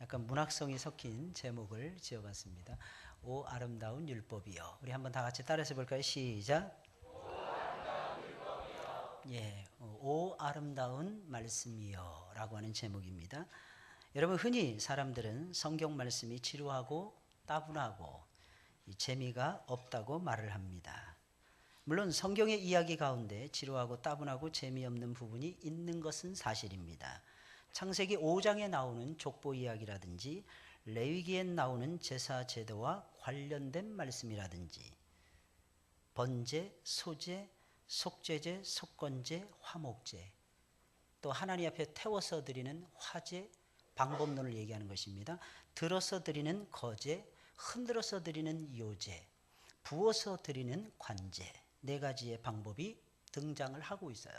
약간 문학성이 섞인 제목을 지어봤습니다. 오 아름다운 율법이여. 우리 한번 다 같이 따라서 볼까요? 시작. 예, 오 아름다운 말씀이여 라고 하는 제목입니다. 여러분, 흔히 사람들은 성경 말씀이 지루하고 따분하고 재미가 없다고 말을 합니다. 물론 성경의 이야기 가운데 지루하고 따분하고 재미없는 부분이 있는 것은 사실입니다. 창세기 5장에 나오는 족보 이야기라든지 레위기에 나오는 제사 제도와 관련된 말씀이라든지 번제, 소제, 속죄제, 속건제, 화목제, 또 하나님 앞에 태워서 드리는 화제, 방법론을 얘기하는 것입니다. 들어서 드리는 거제, 흔들어서 드리는 요제, 부어서 드리는 관제, 네 가지의 방법이 등장을 하고 있어요.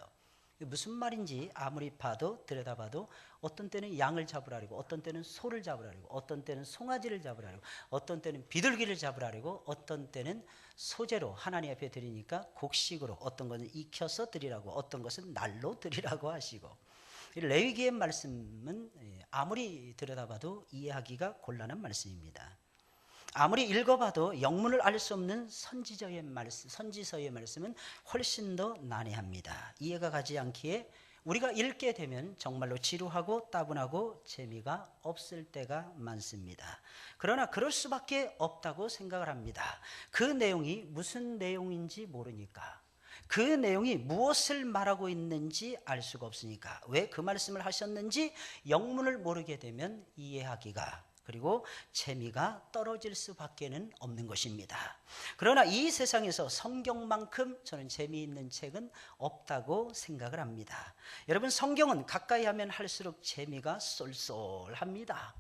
무슨 말인지 아무리 봐도 들여다봐도 어떤 때는 양을 잡으라고, 어떤 때는 소를 잡으라고, 어떤 때는 송아지를 잡으라고, 어떤 때는 비둘기를 잡으라고, 어떤 때는 소제로 하나님 앞에 드리니까 곡식으로, 어떤 것은 익혀서 드리라고, 어떤 것은 날로 드리라고 하시고, 레위기의 말씀은 아무리 들여다봐도 이해하기가 곤란한 말씀입니다. 아무리 읽어봐도 영문을 알 수 없는 선지서의 말씀은 훨씬 더 난해합니다. 이해가 가지 않기에 우리가 읽게 되면 정말로 지루하고 따분하고 재미가 없을 때가 많습니다. 그러나 그럴 수밖에 없다고 생각을 합니다. 그 내용이 무슨 내용인지 모르니까, 그 내용이 무엇을 말하고 있는지 알 수가 없으니까, 왜 그 말씀을 하셨는지 영문을 모르게 되면 이해하기가, 그리고 재미가 떨어질 수밖에는 없는 것입니다. 그러나 이 세상에서 성경만큼 저는 재미있는 책은 없다고 생각을 합니다. 여러분, 성경은 가까이 하면 할수록 재미가 쏠쏠합니다.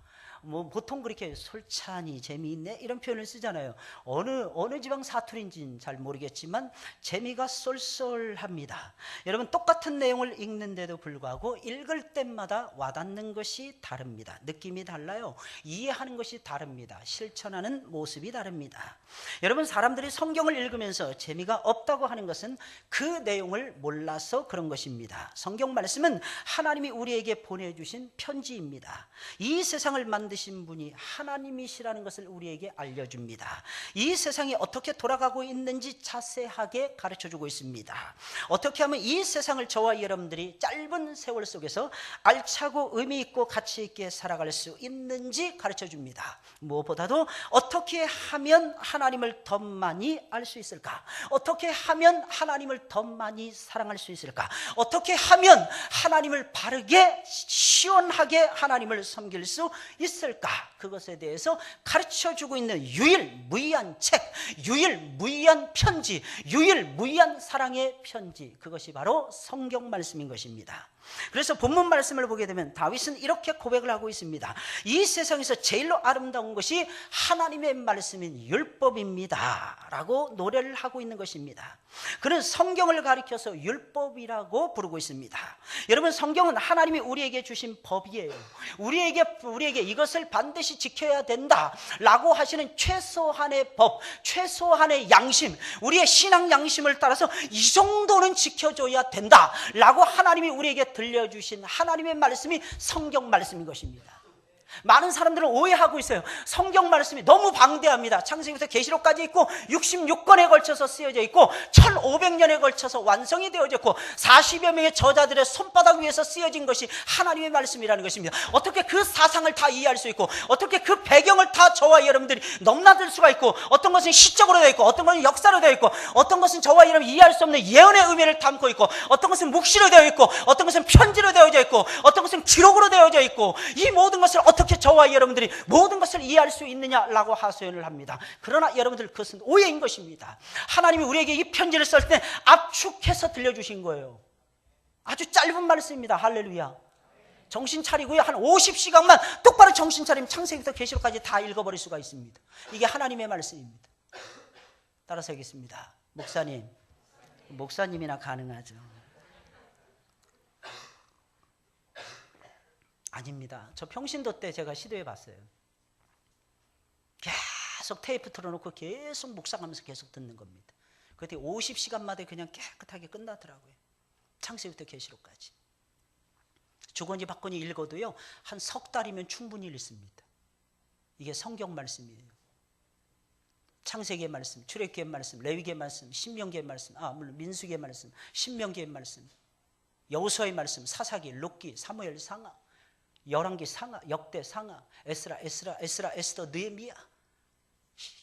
보통 그렇게 솔찬히 재미있네 이런 표현을 쓰잖아요. 어느 지방 사투리인지는 잘 모르겠지만 재미가 쏠쏠합니다. 여러분, 똑같은 내용을 읽는데도 불구하고 읽을 때마다 와닿는 것이 다릅니다. 느낌이 달라요. 이해하는 것이 다릅니다. 실천하는 모습이 다릅니다. 여러분, 사람들이 성경을 읽으면서 재미가 없다고 하는 것은 그 내용을 몰라서 그런 것입니다. 성경 말씀은 하나님이 우리에게 보내주신 편지입니다. 이 세상을 만드신 분이 하나님이시라는 것을 우리에게 알려줍니다. 이 세상이 어떻게 돌아가고 있는지 자세하게 가르쳐주고 있습니다. 어떻게 하면 이 세상을 저와 여러분들이 짧은 세월 속에서 알차고 의미 있고 가치 있게 살아갈 수 있는지 가르쳐줍니다. 무엇보다도 어떻게 하면 하나님을 더 많이 알 수 있을까? 어떻게 하면 하나님을 더 많이 사랑할 수 있을까? 어떻게 하면 하나님을 바르게 시원하게 하나님을 섬길 수 있을까? 그것에 대해서 가르쳐주고 있는 유일무이한 책, 유일무이한 편지, 유일무이한 사랑의 편지, 그것이 바로 성경 말씀인 것입니다. 그래서 본문 말씀을 보게 되면 다윗은 이렇게 고백을 하고 있습니다. 이 세상에서 제일로 아름다운 것이 하나님의 말씀인 율법입니다 라고 노래를 하고 있는 것입니다. 그는 성경을 가리켜서 율법이라고 부르고 있습니다. 여러분, 성경은 하나님이 우리에게 주신 법이에요. 우리에게 이것을 반드시 지켜야 된다 라고 하시는 최소한의 법, 최소한의 양심, 우리의 신앙 양심을 따라서 이 정도는 지켜줘야 된다 라고 하나님이 우리에게 들려주신 하나님의 말씀이 성경 말씀인 것입니다. 많은 사람들은 오해하고 있어요. 성경 말씀이 너무 방대합니다. 창세기부터 계시록까지 있고 66권에 걸쳐서 쓰여져 있고 1500년에 걸쳐서 완성이 되어져 있고 40여 명의 저자들의 손바닥 위에서 쓰여진 것이 하나님의 말씀이라는 것입니다. 어떻게 그 사상을 다 이해할 수 있고, 어떻게 그 배경을 다 저와 여러분들이 넘나들 수가 있고, 어떤 것은 시적으로 되어 있고, 어떤 것은 역사로 되어 있고, 어떤 것은 저와 여러분이 이해할 수 없는 예언의 의미를 담고 있고, 어떤 것은 묵시로 되어 있고, 어떤 것은 편지로 되어져 있고, 어떤 것은 기록으로 되어져 있고, 이 모든 것을 어떻게 저와 여러분들이 모든 것을 이해할 수 있느냐라고 하소연을 합니다. 그러나 여러분들, 그것은 오해인 것입니다. 하나님이 우리에게 이 편지를 쓸 때 압축해서 들려주신 거예요. 아주 짧은 말씀입니다. 할렐루야. 정신 차리고요, 한 50시간만 똑바로 정신 차리면 창세기부터 계시록까지 다 읽어버릴 수가 있습니다. 이게 하나님의 말씀입니다. 따라서 하겠습니다. 목사님이나 가능하죠. 아닙니다. 저 평신도 때 제가 시도해 봤어요. 계속 테이프 틀어놓고 계속 묵상하면서 계속 듣는 겁니다. 그때 50시간마다 그냥 깨끗하게 끝나더라고요. 창세기부터 계시록까지. 주거니 받거니 읽어도요 한 석 달이면 충분히 읽습니다. 이게 성경 말씀이에요. 창세기의 말씀, 출애굽기의 말씀, 레위기의 말씀, 신명기의 말씀, 물론 민수기의 말씀, 신명기의 말씀, 여호수아의 말씀, 사사기, 룻기, 사무엘 상하, 열왕기 상하, 역대 상하, 에스라, 에스더, 느헤미야,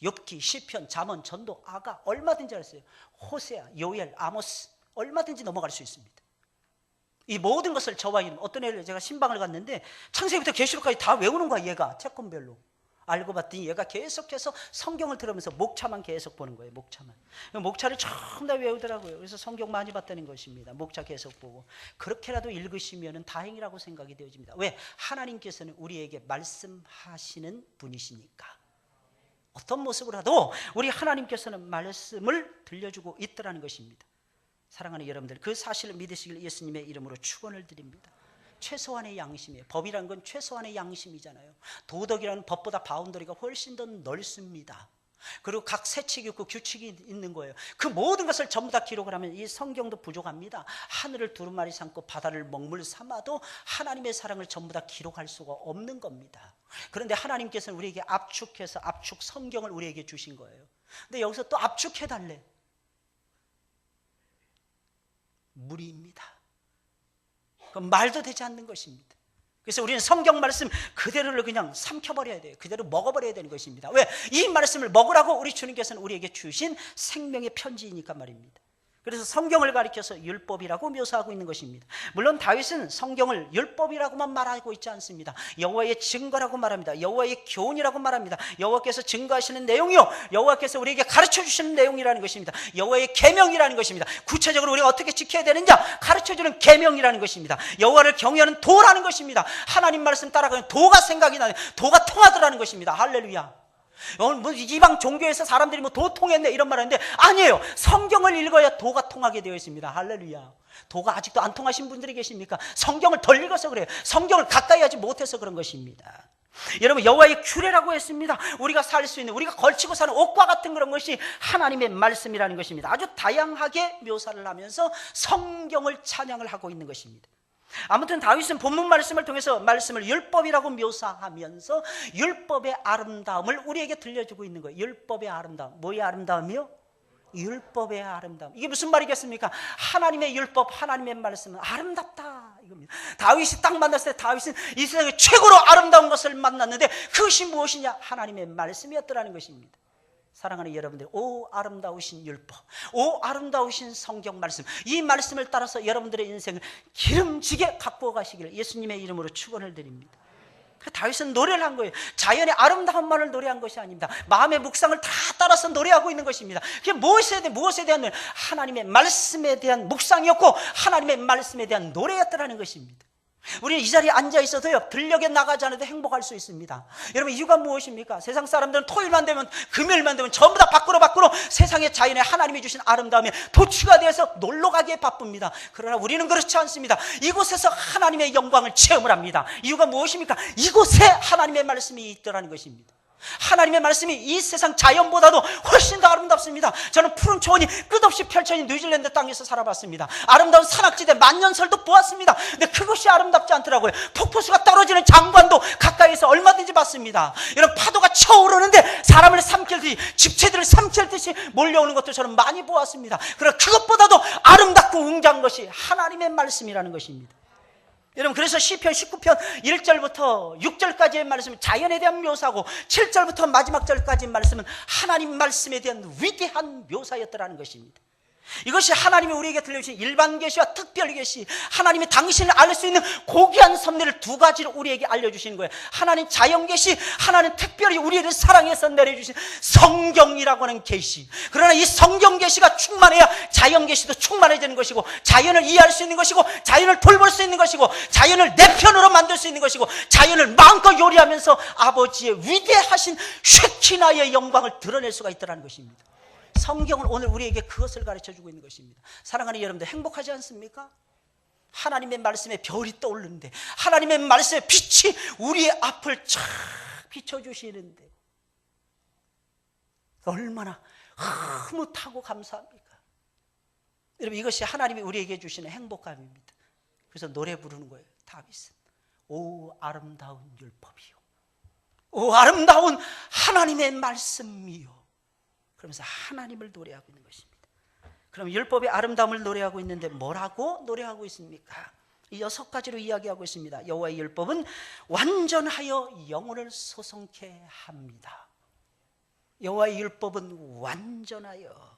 욥기, 시편, 잠언, 전도, 아가 얼마든지 할 수 있어요. 호세아, 요엘, 아모스 얼마든지 넘어갈 수 있습니다. 이 모든 것을 저와 이름, 어떤 애를 제가 신방을 갔는데 창세기부터 계시록까지 다 외우는 거야. 얘가 채권별로. 알고 봤더니 얘가 계속해서 성경을 들으면서 목차만 계속 보는 거예요. 목차를 전부 다 외우더라고요. 그래서 성경 많이 봤다는 것입니다. 목차 계속 보고 그렇게라도 읽으시면 다행이라고 생각이 되어집니다. 왜? 하나님께서는 우리에게 말씀하시는 분이시니까. 어떤 모습으로라도 우리 하나님께서는 말씀을 들려주고 있더라는 것입니다. 사랑하는 여러분들, 그 사실을 믿으시길 예수님의 이름으로 축원을 드립니다. 최소한의 양심이에요. 법이라는 건 최소한의 양심이잖아요. 도덕이라는 법보다 바운더리가 훨씬 더 넓습니다. 그리고 각 세칙이 있고 규칙이 있는 거예요. 그 모든 것을 전부 다 기록을 하면 이 성경도 부족합니다. 하늘을 두루마리 삼고 바다를 먹물 삼아도 하나님의 사랑을 전부 다 기록할 수가 없는 겁니다. 그런데 하나님께서는 우리에게 압축해서 압축 성경을 우리에게 주신 거예요. 근데 여기서 또 압축해달래. 무리입니다. 그건 말도 되지 않는 것입니다. 그래서 우리는 성경 말씀 그대로를 그냥 삼켜버려야 돼요. 그대로 먹어버려야 되는 것입니다. 왜? 이 말씀을 먹으라고 우리 주님께서는 우리에게 주신 생명의 편지이니까 말입니다. 그래서 성경을 가리켜서 율법이라고 묘사하고 있는 것입니다. 물론 다윗은 성경을 율법이라고만 말하고 있지 않습니다. 여호와의 증거라고 말합니다. 여호와의 교훈이라고 말합니다. 여호와께서 증거하시는 내용이요, 여호와께서 우리에게 가르쳐 주시는 내용이라는 것입니다. 여호와의 계명이라는 것입니다. 구체적으로 우리가 어떻게 지켜야 되느냐 가르쳐주는 계명이라는 것입니다. 여호와를 경외하는 도라는 것입니다. 하나님 말씀 따라가는 도가 생각이 나는, 도가 통하더라는 것입니다. 할렐루야. 뭐 이방 종교에서 사람들이 뭐 도 통했네 이런 말 하는데 아니에요. 성경을 읽어야 도가 통하게 되어 있습니다. 할렐루야. 도가 아직도 안 통하신 분들이 계십니까? 성경을 덜 읽어서 그래요. 성경을 가까이 하지 못해서 그런 것입니다. 여러분, 여호와의 규례라고 했습니다. 우리가 살 수 있는, 우리가 걸치고 사는 옷과 같은 그런 것이 하나님의 말씀이라는 것입니다. 아주 다양하게 묘사를 하면서 성경을 찬양을 하고 있는 것입니다. 아무튼 다윗은 본문 말씀을 통해서 말씀을 율법이라고 묘사하면서 율법의 아름다움을 우리에게 들려주고 있는 거예요. 율법의 아름다움. 뭐의 아름다움이요? 율법의 아름다움. 이게 무슨 말이겠습니까? 하나님의 율법, 하나님의 말씀은 아름답다 이겁니다. 다윗이 딱 만났을 때 다윗은 이 세상에 최고로 아름다운 것을 만났는데 그것이 무엇이냐? 하나님의 말씀이었더라는 것입니다. 사랑하는 여러분들, 오 아름다우신 율법, 오 아름다우신 성경 말씀, 이 말씀을 따라서 여러분들의 인생을 기름지게 갖고 가시기를 예수님의 이름으로 축원을 드립니다. 다윗은 노래를 한 거예요. 자연의 아름다움만을 노래한 것이 아닙니다. 마음의 묵상을 다 따라서 노래하고 있는 것입니다. 그게 무엇에 대한 노래? 하나님의 말씀에 대한 묵상이었고 하나님의 말씀에 대한 노래였더라는 것입니다. 우리는 이 자리에 앉아 있어도요, 들녘에 나가지 않아도 행복할 수 있습니다. 여러분, 이유가 무엇입니까? 세상 사람들은 토요일만 되면, 금요일만 되면 전부 다 밖으로 세상의 자연에 하나님이 주신 아름다움에 도취가 되어서 놀러 가기에 바쁩니다. 그러나 우리는 그렇지 않습니다. 이곳에서 하나님의 영광을 체험을 합니다. 이유가 무엇입니까? 이곳에 하나님의 말씀이 있더라는 것입니다. 하나님의 말씀이 이 세상 자연보다도 훨씬 더 아름답습니다. 저는 푸른 초원이 끝없이 펼쳐진 뉴질랜드 땅에서 살아봤습니다. 아름다운 산악지대 만년설도 보았습니다. 근데 그것이 아름답지 않더라고요. 폭포수가 떨어지는 장관도 가까이서 얼마든지 봤습니다. 이런 파도가 쳐오르는데 사람을 삼킬듯이, 집체들을 삼킬듯이 몰려오는 것도 저는 많이 보았습니다. 그러나 그것보다도 아름답고 웅장한 것이 하나님의 말씀이라는 것입니다. 여러분, 그래서 시편 19편 1절부터 6절까지의 말씀은 자연에 대한 묘사고 7절부터 마지막 절까지의 말씀은 하나님 말씀에 대한 위대한 묘사였더라는 것입니다. 이것이 하나님이 우리에게 들려주신 일반 계시와 특별 계시, 하나님이 당신을 알 수 있는 고귀한 섭리를 두 가지로 우리에게 알려주시는 거예요. 하나님 자연 계시, 하나님 특별히 우리를 사랑해서 내려주신 성경이라고 하는 계시. 그러나 이 성경 계시가 충만해야 자연 계시도 충만해지는 것이고, 자연을 이해할 수 있는 것이고, 자연을 돌볼 수 있는 것이고, 자연을 내 편으로 만들 수 있는 것이고, 자연을 마음껏 요리하면서 아버지의 위대하신 쉐키나의 영광을 드러낼 수가 있다는 것입니다. 성경은 오늘 우리에게 그것을 가르쳐주고 있는 것입니다. 사랑하는 여러분들, 행복하지 않습니까? 하나님의 말씀에 별이 떠오르는데, 하나님의 말씀에 빛이 우리의 앞을 쫙 비춰주시는데 얼마나 흐뭇하고 감사합니까? 여러분, 이것이 하나님이 우리에게 주시는 행복감입니다. 그래서 노래 부르는 거예요. 다윗은 오 아름다운 율법이요, 오 아름다운 하나님의 말씀이요, 그러면서 하나님을 노래하고 있는 것입니다. 그럼 율법의 아름다움을 노래하고 있는데 뭐라고 노래하고 있습니까? 이 6가지로 이야기하고 있습니다. 여호와의 율법은 완전하여 영혼을 소성케 합니다. 여호와의 율법은 완전하여,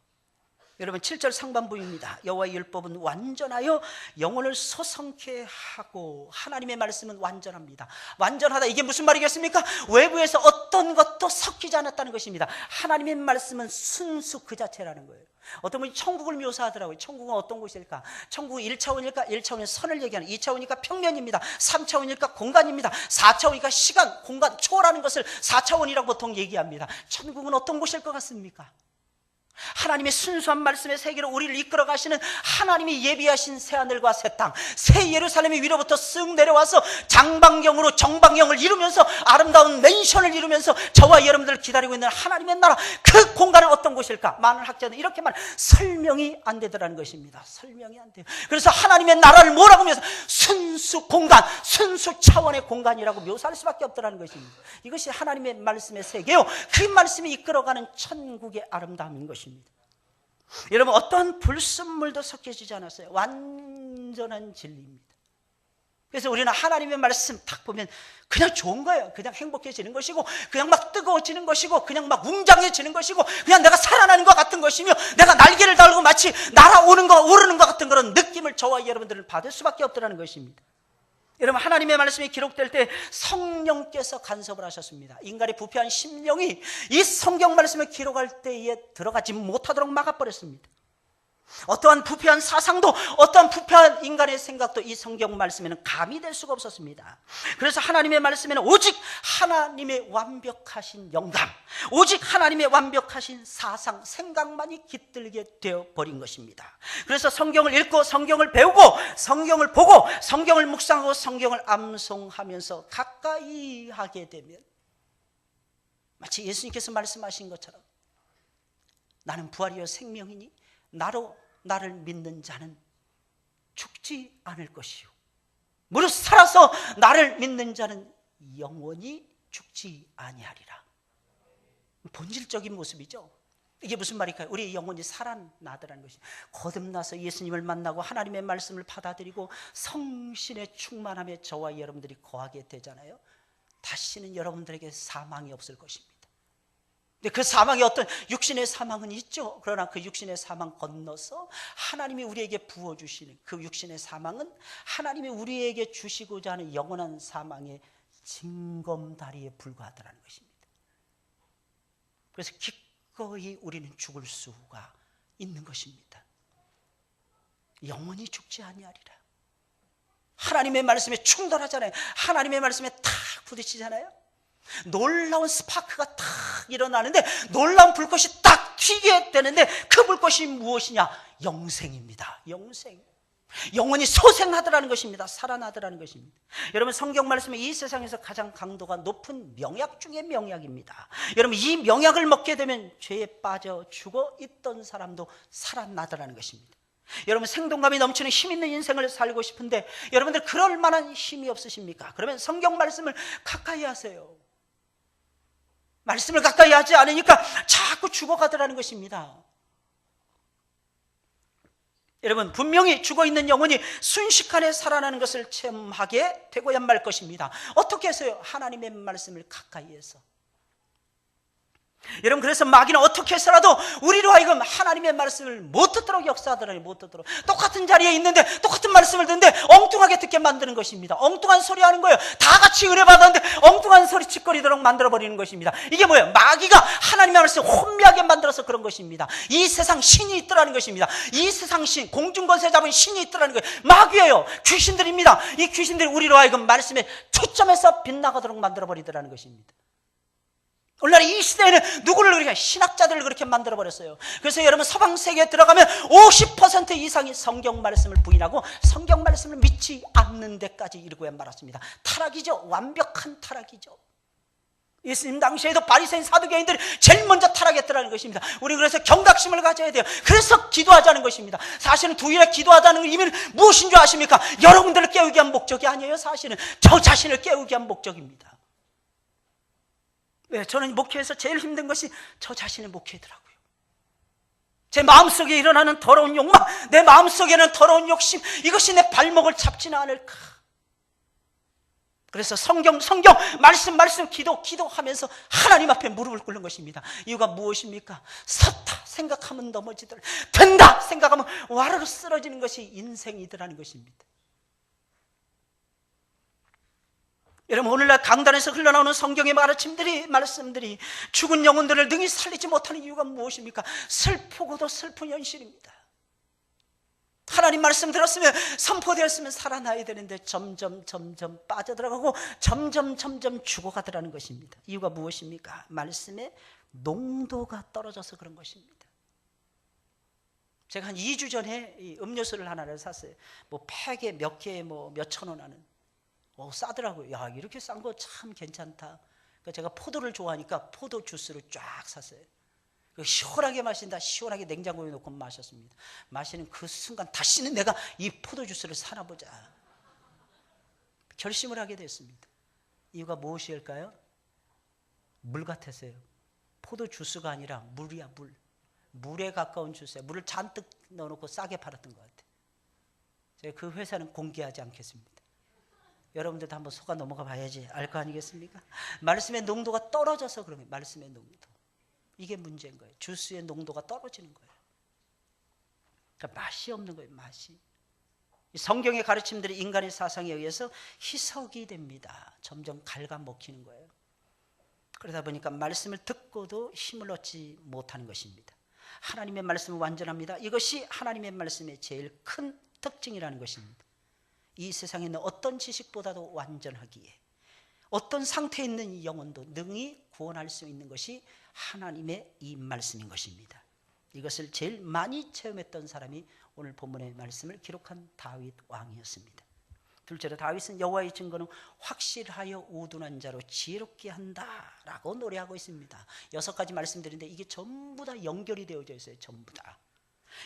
여러분 7절 상반부입니다. 여호와의 율법은 완전하여 영혼을 소성케 하고, 하나님의 말씀은 완전합니다. 완전하다, 이게 무슨 말이겠습니까? 외부에서 어떤 것도 섞이지 않았다는 것입니다. 하나님의 말씀은 순수 그 자체라는 거예요. 어떤 분이 천국을 묘사하더라고요. 천국은 어떤 곳일까? 천국은 1차원일까? 1차원은 선을 얘기하는, 2차원이니까 평면입니다. 3차원이니까 공간입니다. 4차원이니까 시간, 공간, 초월하는 것을 4차원이라고 보통 얘기합니다. 천국은 어떤 곳일 것 같습니까? 하나님의 순수한 말씀의 세계로 우리를 이끌어 가시는, 하나님이 예비하신 새하늘과 새 땅, 새 예루살렘이 위로부터 쓱 내려와서 장방경으로 정방경을 이루면서 아름다운 맨션을 이루면서 저와 여러분들을 기다리고 있는 하나님의 나라, 그 공간은 어떤 곳일까? 많은 학자들은 이렇게 설명이 안 되더라는 것입니다. 설명이 안 돼요. 그래서 하나님의 나라를 뭐라고 묘사? 순수 공간, 순수 차원의 공간이라고 묘사할 수밖에 없더라는 것입니다. 이것이 하나님의 말씀의 세계요, 그 말씀이 이끌어가는 천국의 아름다움인 것입니다. 여러분, 어떠한 불순물도 섞여지지 않았어요. 완전한 진리입니다. 그래서 우리는 하나님의 말씀 딱 보면 그냥 좋은 거예요. 그냥 행복해지는 것이고, 그냥 막 뜨거워지는 것이고, 그냥 막 웅장해지는 것이고, 그냥 내가 살아나는 것 같은 것이며, 내가 날개를 달고 마치 날아오는 것, 오르는 것 같은 그런 느낌을 저와 여러분들은 받을 수밖에 없더라는 것입니다. 여러분, 하나님의 말씀이 기록될 때 성령께서 간섭을 하셨습니다. 인간의 부패한 심령이 이 성경 말씀을 기록할 때에 들어가지 못하도록 막아버렸습니다. 어떠한 부패한 사상도, 어떠한 부패한 인간의 생각도 이 성경 말씀에는 가미될 수가 없었습니다. 그래서 하나님의 말씀에는 오직 하나님의 완벽하신 영감, 오직 하나님의 완벽하신 사상, 생각만이 깃들게 되어버린 것입니다. 그래서 성경을 읽고, 성경을 배우고, 성경을 보고, 성경을 묵상하고, 성경을 암송하면서 가까이 하게 되면 마치 예수님께서 말씀하신 것처럼 나는 부활이요 생명이니 나를 믿는 자는 죽지 않을 것이요, 무릇 살아서 나를 믿는 자는 영원히 죽지 아니하리라. 본질적인 모습이죠. 이게 무슨 말일까요? 우리의 영혼이 살아나더라는 것이, 거듭나서 예수님을 만나고 하나님의 말씀을 받아들이고 성신의 충만함에 저와 여러분들이 거하게 되잖아요. 다시는 여러분들에게 사망이 없을 것입니다. 근데 그 사망이, 어떤 육신의 사망은 있죠. 그러나 그 육신의 사망 건너서 하나님이 우리에게 부어주시는 그 육신의 사망은 하나님이 우리에게 주시고자 하는 영원한 사망의 징검다리에 불과하더라는 것입니다. 그래서 기꺼이 우리는 죽을 수가 있는 것입니다. 영원히 죽지 아니하리라. 하나님의 말씀에 충돌하잖아요. 하나님의 말씀에 탁 부딪히잖아요. 놀라운 스파크가 탁 일어나는데, 놀라운 불꽃이 딱 튀게 되는데, 그 불꽃이 무엇이냐? 영생입니다. 영생. 영원히 소생하더라는 것입니다. 살아나더라는 것입니다. 여러분, 성경 말씀은 이 세상에서 가장 강도가 높은 명약 중에 명약입니다. 여러분, 이 명약을 먹게 되면 죄에 빠져 죽어 있던 사람도 살아나더라는 것입니다. 여러분, 생동감이 넘치는 힘 있는 인생을 살고 싶은데 여러분들 그럴 만한 힘이 없으십니까? 그러면 성경 말씀을 가까이 하세요. 말씀을 가까이 하지 않으니까 자꾸 죽어가더라는 것입니다. 여러분, 분명히 죽어있는 영혼이 순식간에 살아나는 것을 체험하게 되고야 말 것입니다. 어떻게 해서요? 하나님의 말씀을 가까이 해서. 여러분, 그래서 마귀는 어떻게 해서라도 우리로 하여금 하나님의 말씀을 못 듣도록 역사하더라니, 못 듣도록. 똑같은 자리에 있는데 똑같은 말씀을 듣는데 엉뚱하게 듣게 만드는 것입니다. 엉뚱한 소리 하는 거예요. 다 같이 은혜 받았는데 엉뚱한 소리 짓거리도록 만들어버리는 것입니다. 이게 뭐예요? 마귀가 하나님의 말씀을 혼미하게 만들어서 그런 것입니다. 이 세상 신이 있더라는 것입니다. 이 세상 신, 공중권세 잡은 신이 있더라는 거예요. 마귀예요. 귀신들입니다. 이 귀신들이 우리로 하여금 말씀에 초점해서 빗나가도록 만들어버리더라는 것입니다. 오늘날 이 시대에는 누구를 그렇게, 신학자들을 그렇게 만들어버렸어요. 그래서 여러분, 서방 세계에 들어가면 50% 이상이 성경 말씀을 부인하고 성경 말씀을 믿지 않는 데까지 이르고야 말았습니다. 타락이죠. 완벽한 타락이죠. 예수님 당시에도 바리새인 사두개인들이 제일 먼저 타락했더라는 것입니다. 우리 그래서 경각심을 가져야 돼요. 그래서 기도하자는 것입니다. 사실은 주일에 기도하자는 의미는 무엇인 줄 아십니까? 여러분들을 깨우기 위한 목적이 아니에요. 사실은 저 자신을 깨우기 위한 목적입니다. 왜? 저는 목회에서 제일 힘든 것이 저 자신의 목회더라고요. 제 마음속에 일어나는 더러운 욕망, 내 마음속에는 더러운 욕심, 이것이 내 발목을 잡지는 않을까. 그래서 성경, 말씀, 기도하면서 하나님 앞에 무릎을 꿇는 것입니다. 이유가 무엇입니까? 섰다 생각하면 넘어지더라, 된다 생각하면 와르르 쓰러지는 것이 인생이더라는 것입니다. 여러분, 오늘날 강단에서 흘러나오는 성경의 말씀들이 죽은 영혼들을 능히 살리지 못하는 이유가 무엇입니까? 슬프고도 슬픈 현실입니다. 하나님 말씀 들었으면, 선포되었으면 살아나야 되는데 점점 빠져들어가고 점점 죽어가더라는 것입니다. 이유가 무엇입니까? 말씀의 농도가 떨어져서 그런 것입니다. 제가 한 2주 전에 이 음료수를 하나를 샀어요. 뭐 팩에 몇 개에 뭐 몇천 원 하는. 싸더라고요. 야, 이렇게 싼 거 참 괜찮다. 그러니까 제가 포도를 좋아하니까 포도 주스를 쫙 샀어요. 시원하게 마신다. 시원하게 냉장고에 놓고 마셨습니다. 마시는 그 순간 다시는 내가 이 포도 주스를 사나 보자 결심을 하게 됐습니다. 이유가 무엇일까요? 물 같았어요. 포도 주스가 아니라 물이야, 물. 물에 가까운 주스야. 물을 잔뜩 넣어놓고 싸게 팔았던 것 같아요. 제가 그 회사는 공개하지 않겠습니다. 여러분들도 한번 속아 넘어가 봐야지 알 거 아니겠습니까? 말씀의 농도가 떨어져서 그런 거예요. 말씀의 농도. 이게 문제인 거예요. 주스의 농도가 떨어지는 거예요. 그러니까 맛이 없는 거예요. 맛이. 성경의 가르침들이 인간의 사상에 의해서 희석이 됩니다. 점점 갉아먹히는 거예요. 그러다 보니까 말씀을 듣고도 힘을 얻지 못하는 것입니다. 하나님의 말씀은 완전합니다. 이것이 하나님의 말씀의 제일 큰 특징이라는 것입니다. 이 세상에 있는 어떤 지식보다도 완전하기에 어떤 상태에 있는 영혼도 능히 구원할 수 있는 것이 하나님의 이 말씀인 것입니다. 이것을 제일 많이 체험했던 사람이 오늘 본문의 말씀을 기록한 다윗 왕이었습니다. 둘째로 다윗은 여호와의 증거는 확실하여 우둔한 자로 지혜롭게 한다라고 노래하고 있습니다. 6가지 말씀드리는데 이게 전부 다 연결이 되어져 있어요. 전부 다.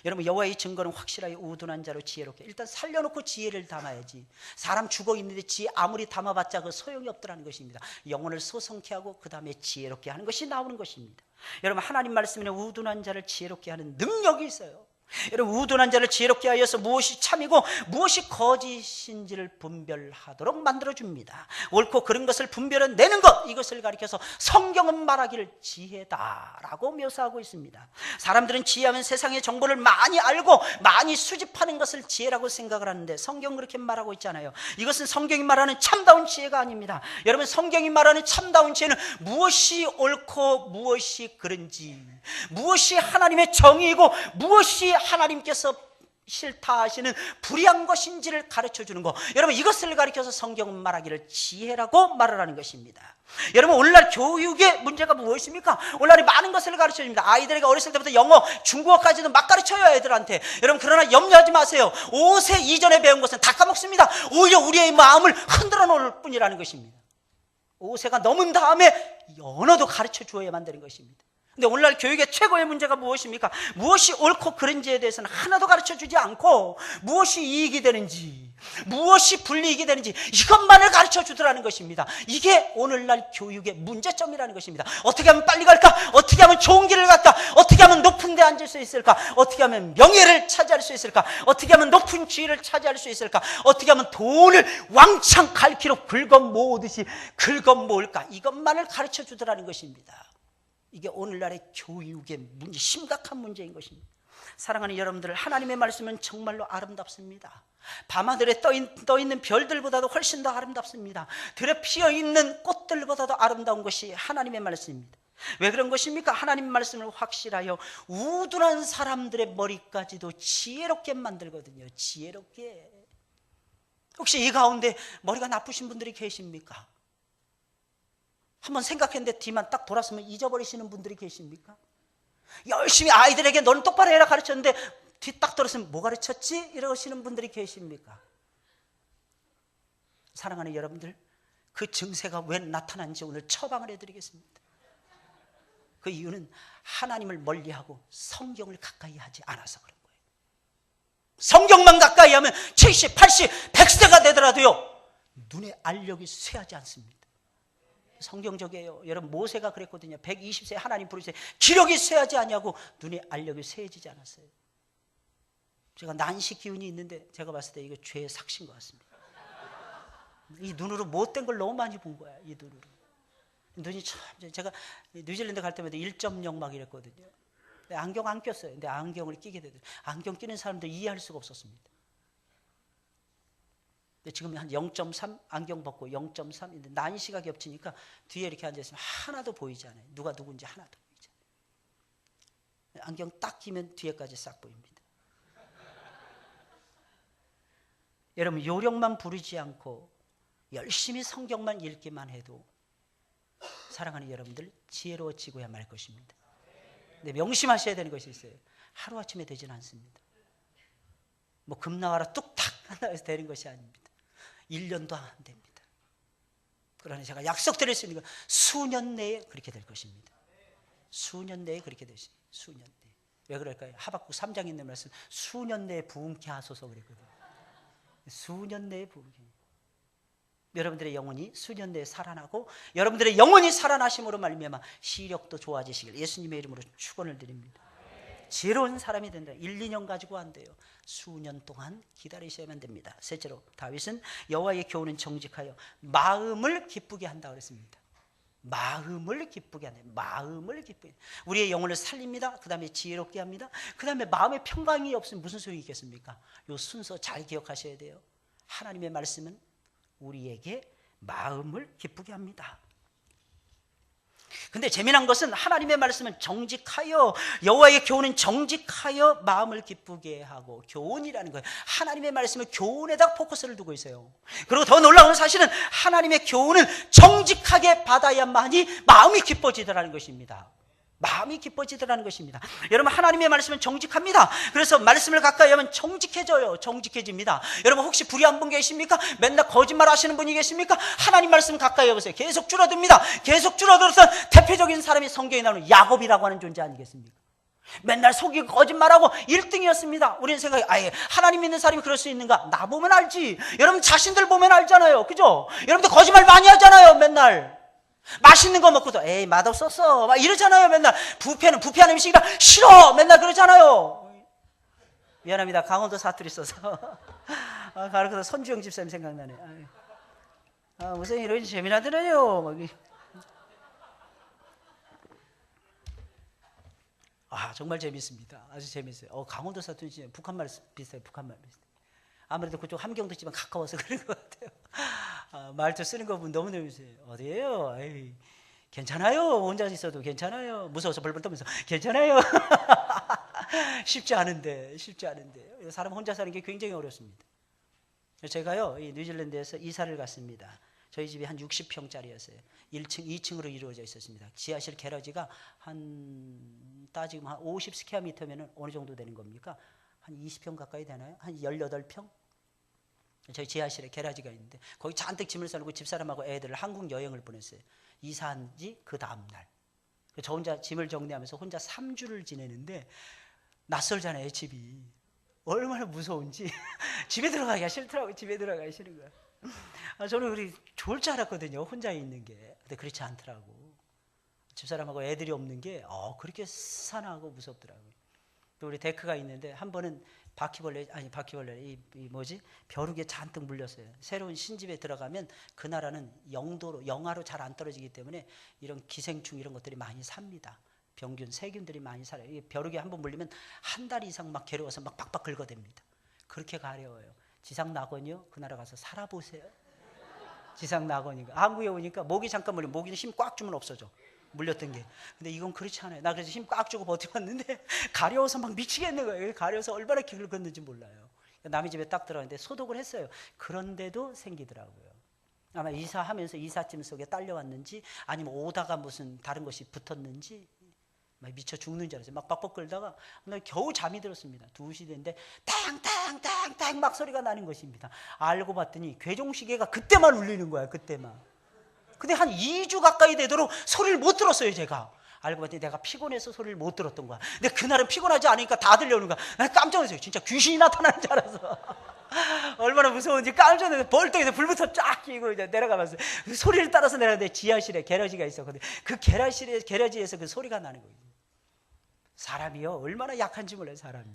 여러분, 여호와의 증거는 확실하여 우둔한 자로 지혜롭게. 일단 살려놓고 지혜를 담아야지. 사람 죽어 있는데 지혜 아무리 담아봤자 그 소용이 없더라는 것입니다. 영혼을 소성케 하고 그 다음에 지혜롭게 하는 것이 나오는 것입니다. 여러분, 하나님 말씀에는 우둔한 자를 지혜롭게 하는 능력이 있어요. 여러분, 우둔한 자를 지혜롭게 하여서 무엇이 참이고 무엇이 거짓인지를 분별하도록 만들어줍니다. 옳고 그른 것을 분별해내는 것, 이것을 가리켜서 성경은 말하기를 지혜다라고 묘사하고 있습니다. 사람들은 지혜하면 세상의 정보를 많이 알고 많이 수집하는 것을 지혜라고 생각을 하는데 성경은 그렇게 말하고 있잖아요. 이것은 성경이 말하는 참다운 지혜가 아닙니다. 여러분, 성경이 말하는 참다운 지혜는 무엇이 옳고 무엇이 그른지, 무엇이 하나님의 정의이고 무엇이 하나님께서 싫다 하시는 불의한 것인지를 가르쳐주는 것, 여러분, 이것을 가리켜서 성경은 말하기를 지혜라고 말을 하는 것입니다. 여러분, 오늘날 교육의 문제가 무엇입니까? 오늘날 많은 것을 가르쳐줍니다. 아이들에게 어렸을 때부터 영어, 중국어까지도 막 가르쳐요, 애들한테. 여러분, 그러나 염려하지 마세요. 5세 이전에 배운 것은 다 까먹습니다. 오히려 우리의 마음을 흔들어 놓을 뿐이라는 것입니다. 5세가 넘은 다음에 언어도 가르쳐 주어야만 되는 것입니다. 근데 오늘날 교육의 최고의 문제가 무엇입니까? 무엇이 옳고 그른지에 대해서는 하나도 가르쳐주지 않고 무엇이 이익이 되는지, 무엇이 불이익이 되는지 이것만을 가르쳐주더라는 것입니다. 이게 오늘날 교육의 문제점이라는 것입니다. 어떻게 하면 빨리 갈까? 어떻게 하면 좋은 길을 갈까? 어떻게 하면 높은 데 앉을 수 있을까? 어떻게 하면 명예를 차지할 수 있을까? 어떻게 하면 높은 지위를 차지할 수 있을까? 어떻게 하면 돈을 왕창 갈퀴로 긁어모으듯이 긁어모을까? 이것만을 가르쳐주더라는 것입니다. 이게 오늘날의 교육의 문제, 심각한 문제인 것입니다. 사랑하는 여러분들, 하나님의 말씀은 정말로 아름답습니다. 밤하늘에 떠있는 별들보다도 훨씬 더 아름답습니다. 들에 피어있는 꽃들보다도 아름다운 것이 하나님의 말씀입니다. 왜 그런 것입니까? 하나님 말씀을 확실하여 우둔한 사람들의 머리까지도 지혜롭게 만들거든요. 지혜롭게. 혹시 이 가운데 머리가 나쁘신 분들이 계십니까? 한번 생각했는데 뒤만 딱 돌았으면 잊어버리시는 분들이 계십니까? 열심히 아이들에게 너는 똑바로 해라 가르쳤는데 뒤 딱 돌았으면 뭐 가르쳤지? 이러시는 분들이 계십니까? 사랑하는 여러분들, 그 증세가 왜 나타난지 오늘 처방을 해드리겠습니다. 그 이유는 하나님을 멀리하고 성경을 가까이 하지 않아서 그런 거예요. 성경만 가까이 하면 70, 80, 100세가 되더라도요 눈에 알력이 쇠하지 않습니다. 성경적이에요. 여러분 모세가 그랬거든요. 120세 하나님 부르실 때 기력이 쇠하지 아니하고 눈에 알력이 쇠해지지 않았어요. 제가 난시 기운이 있는데 제가 봤을 때 이거 죄의 삭신 것 같습니다. 이 눈으로 못된 걸 너무 많이 본 거야. 이 눈으로. 눈이 참, 제가 뉴질랜드 갈 때마다 1.0 막 이랬거든요. 근데 안경 안 꼈어요. 근데 안경을 끼게 되더라고요. 안경 끼는 사람들 이해할 수가 없었습니다. 근데 지금 한 0.3 안경 벗고 0.3인데 난시가 겹치니까 뒤에 이렇게 앉아있으면 하나도 보이지 않아요. 누가 누군지 하나도 보이지 않아요. 안경 딱 끼면 뒤에까지 싹 보입니다. 여러분 요령만 부리지 않고 열심히 성경만 읽기만 해도 사랑하는 여러분들 지혜로워지고야 말 것입니다. 근데 명심하셔야 되는 것이 있어요. 하루아침에 되지는 않습니다. 뭐 금 나와라 뚝딱 하나에서 되는 것이 아닙니다. 1년도 안 됩니다. 그러나 제가 약속드릴 수 있는 건 수년 내에 그렇게 될 것입니다. 수년 내에 그렇게 되시. 수년 내에. 왜 그럴까요? 하박국 3장에 있는 말씀 수년 내에 부흥케 하소서 그랬거든요. 수년 내에 부흥케. 여러분들의 영혼이 수년 내에 살아나고 여러분들의 영혼이 살아나심으로 말미암아 시력도 좋아지시길 예수님의 이름으로 축원을 드립니다. 지혜로운 사람이 된다. 1, 2년 가지고 안 돼요. 수년 동안 기다리셔야만 됩니다. 셋째로 다윗은 여호와의 교훈은 정직하여 마음을 기쁘게 한다 그랬습니다. 마음을 기쁘게 한다. 마음을 기쁘게. 우리의 영혼을 살립니다. 그 다음에 지혜롭게 합니다. 그 다음에 마음의 평강이 없으면 무슨 소용이 있겠습니까? 이 순서 잘 기억하셔야 돼요. 하나님의 말씀은 우리에게 마음을 기쁘게 합니다. 근데 재미난 것은 하나님의 말씀은 정직하여 여호와의 교훈은 정직하여 마음을 기쁘게 하고 교훈이라는 거예요. 하나님의 말씀은 교훈에다 포커스를 두고 있어요. 그리고 더 놀라운 사실은 하나님의 교훈은 정직하게 받아야만이 마음이 기뻐지더라는 것입니다. 마음이 기뻐지더라는 것입니다. 여러분 하나님의 말씀은 정직합니다. 그래서 말씀을 가까이 하면 정직해져요. 정직해집니다. 여러분 혹시 불의한 분 계십니까? 맨날 거짓말 하시는 분이 계십니까? 하나님 말씀 가까이 해보세요. 계속 줄어듭니다. 계속 줄어들어서 대표적인 사람이 성경에 나오는 야곱이라고 하는 존재 아니겠습니까? 맨날 속이고 거짓말하고 1등이었습니다. 우리는 생각해 아예 하나님 믿는 사람이 그럴 수 있는가? 나 보면 알지. 여러분 자신들 보면 알잖아요. 그죠? 여러분들 거짓말 많이 하잖아요. 맨날 맛있는 거 먹고도 에이 맛없었어 막 이러잖아요. 맨날 부패한 음식이라 싫어 맨날 그러잖아요. 미안합니다. 강원도 사투리 써서 가르쳐서 손주영 집사님 생각나네. 무슨 이런 재미나더래요. 정말 재밌습니다. 아주 재밌어요. 강원도 사투리 진짜 북한말 비슷해요. 북한말 비슷해요. 아무래도 그쪽 함경도 지방 가까워서 그런 것 같아요. 말투 쓰는 거 보면 너무 재밌어요. 어디에요? 에이, 괜찮아요. 혼자 있어도 괜찮아요. 무서워서 벌벌 떠면서 괜찮아요. 쉽지 않은데. 사람 혼자 사는 게 굉장히 어렵습니다. 제가요, 이 뉴질랜드에서 이사를 갔습니다. 저희 집이 한 60평짜리였어요. 1층, 2층으로 이루어져 있었습니다. 지하실 게러지가 따지면 한 50스퀘어미터면 어느 정도 되는 겁니까? 한 20평 가까이 되나요? 한 18평? 저희 지하실에 게라지가 있는데 거기 잔뜩 짐을 싸놓고 집사람하고 애들을 한국 여행을 보냈어요. 이사한 지 그 다음날 저 혼자 짐을 정리하면서 혼자 3주를 지내는데 낯설잖아요. 집이 얼마나 무서운지 집에 들어가기가 싫더라고요. 집에 들어가기 싫은 거야. 저는 우리 좋을 줄 알았거든요. 혼자 있는 게. 근데 그렇지 않더라고. 집사람하고 애들이 없는 게 그렇게 산하고 무섭더라고요. 또 우리 데크가 있는데 한 번은 바퀴벌레 벼룩에 잔뜩 물렸어요. 새로운 신집에 들어가면 그 나라는 영하로 잘 안 떨어지기 때문에 이런 기생충 이런 것들이 많이 삽니다. 병균, 세균들이 많이 살아요. 이 벼룩에 한 번 물리면 한 달 이상 막 괴로워서 막 빡빡 긁어댑니다. 그렇게 가려워요. 지상 낙원이요? 그 나라 가서 살아보세요. 지상 낙원이니까. 한국에 오니까 모기 잠깐 물리면 모기는 힘 꽉 주면 없어져. 물렸던 게. 근데 이건 그렇지 않아요. 나 그래서 힘 꽉 주고 버텨봤는데 가려워서 막 미치겠는 거예요. 가려워서 얼마나 기를 걷는지 몰라요. 남의 집에 딱 들어갔는데 소독을 했어요. 그런데도 생기더라고요. 아마 이사하면서 이삿짐 속에 딸려왔는지 아니면 오다가 무슨 다른 것이 붙었는지 막 미쳐 죽는 줄 알았어요. 막 빡빡 끌다가 겨우 잠이 들었습니다. 2시 됐는데 땅땅땅땅 막 소리가 나는 것입니다. 알고 봤더니 괴종시계가 그때만 울리는 거야. 그때만. 근데 한 2주 가까이 되도록 소리를 못 들었어요, 제가. 알고 봤더니 내가 피곤해서 소리를 못 들었던 거야. 근데 그날은 피곤하지 않으니까 다 들려오는 거야. 난 깜짝 놀랐어요. 진짜 귀신이 나타나는 줄 알았어. 얼마나 무서운지 깜짝 놀라서 벌떡에서 불부터 쫙 끼고 이제 내려가면서 그 소리를 따라서 내려가는데 지하실에 게러지가 있었거든요. 그 게러지에서 그 소리가 나는 거예요. 사람이요, 얼마나 약한지 몰라요, 사람이.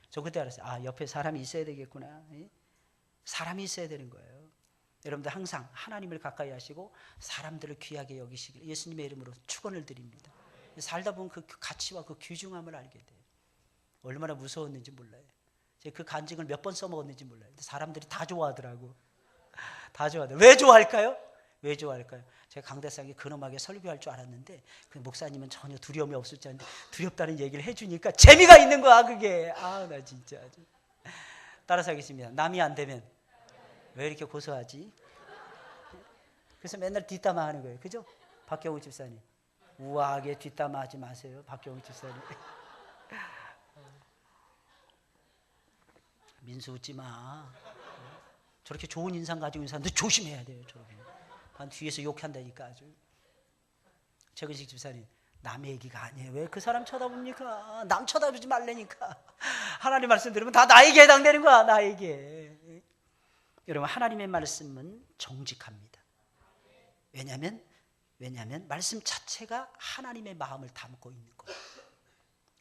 저 그때 알았어요. 아, 옆에 사람이 있어야 되겠구나. 사람이 있어야 되는 거예요. 여러분들 항상 하나님을 가까이 하시고 사람들을 귀하게 여기시길 예수님의 이름으로 축원을 드립니다. 살다 보면 그 가치와 그 귀중함을 알게 돼요. 얼마나 무서웠는지 몰라요. 제가 그 간증을 몇 번 써먹었는지 몰라요. 근데 사람들이 다 좋아하더라고. 다 좋아하더라고. 왜 좋아할까요? 왜 좋아할까요? 제가 강대상에 근엄하게 설교할 줄 알았는데 그 목사님은 전혀 두려움이 없을 줄 알았는데 두렵다는 얘기를 해주니까 재미가 있는 거야, 그게. 아, 나 진짜 아주. 따라서 하겠습니다. 남이 안 되면 왜 이렇게 고소하지? 그래서 맨날 뒷담화 하는 거예요. 그죠? 박경우 집사님. 우아하게 뒷담화 하지 마세요. 박경우 집사님. 민수 웃지 마. 저렇게 좋은 인상 가지고 있는 사람들 조심해야 돼요. 저렇게. 반 뒤에서 욕한다니까 아주. 최근식 집사님. 남의 얘기가 아니에요. 왜 그 사람 쳐다봅니까? 남 쳐다보지 말라니까. 하나님 말씀 들으면 다 나에게 해당되는 거야. 나에게. 여러분, 하나님의 말씀은 정직합니다. 왜냐하면 말씀 자체가 하나님의 마음을 담고 있는 거예요.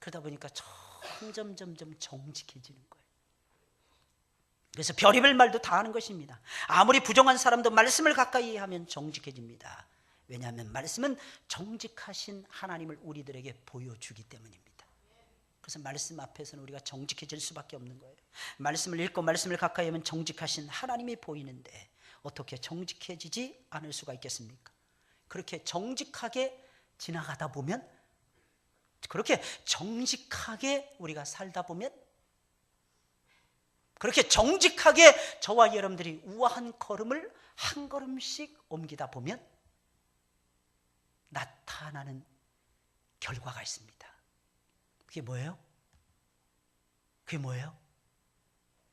그러다 보니까 점점 정직해지는 거예요. 그래서 별의별 말도 다 하는 것입니다. 아무리 부정한 사람도 말씀을 가까이 하면 정직해집니다. 왜냐하면 말씀은 정직하신 하나님을 우리들에게 보여주기 때문입니다. 그래서 말씀 앞에서는 우리가 정직해질 수밖에 없는 거예요. 말씀을 읽고 말씀을 가까이 하면 정직하신 하나님이 보이는데 어떻게 정직해지지 않을 수가 있겠습니까? 그렇게 정직하게 지나가다 보면, 그렇게 정직하게 우리가 살다 보면, 그렇게 정직하게 저와 여러분들이 우아한 걸음을 한 걸음씩 옮기다 보면 나타나는 결과가 있습니다. 그게 뭐예요? 그게 뭐예요?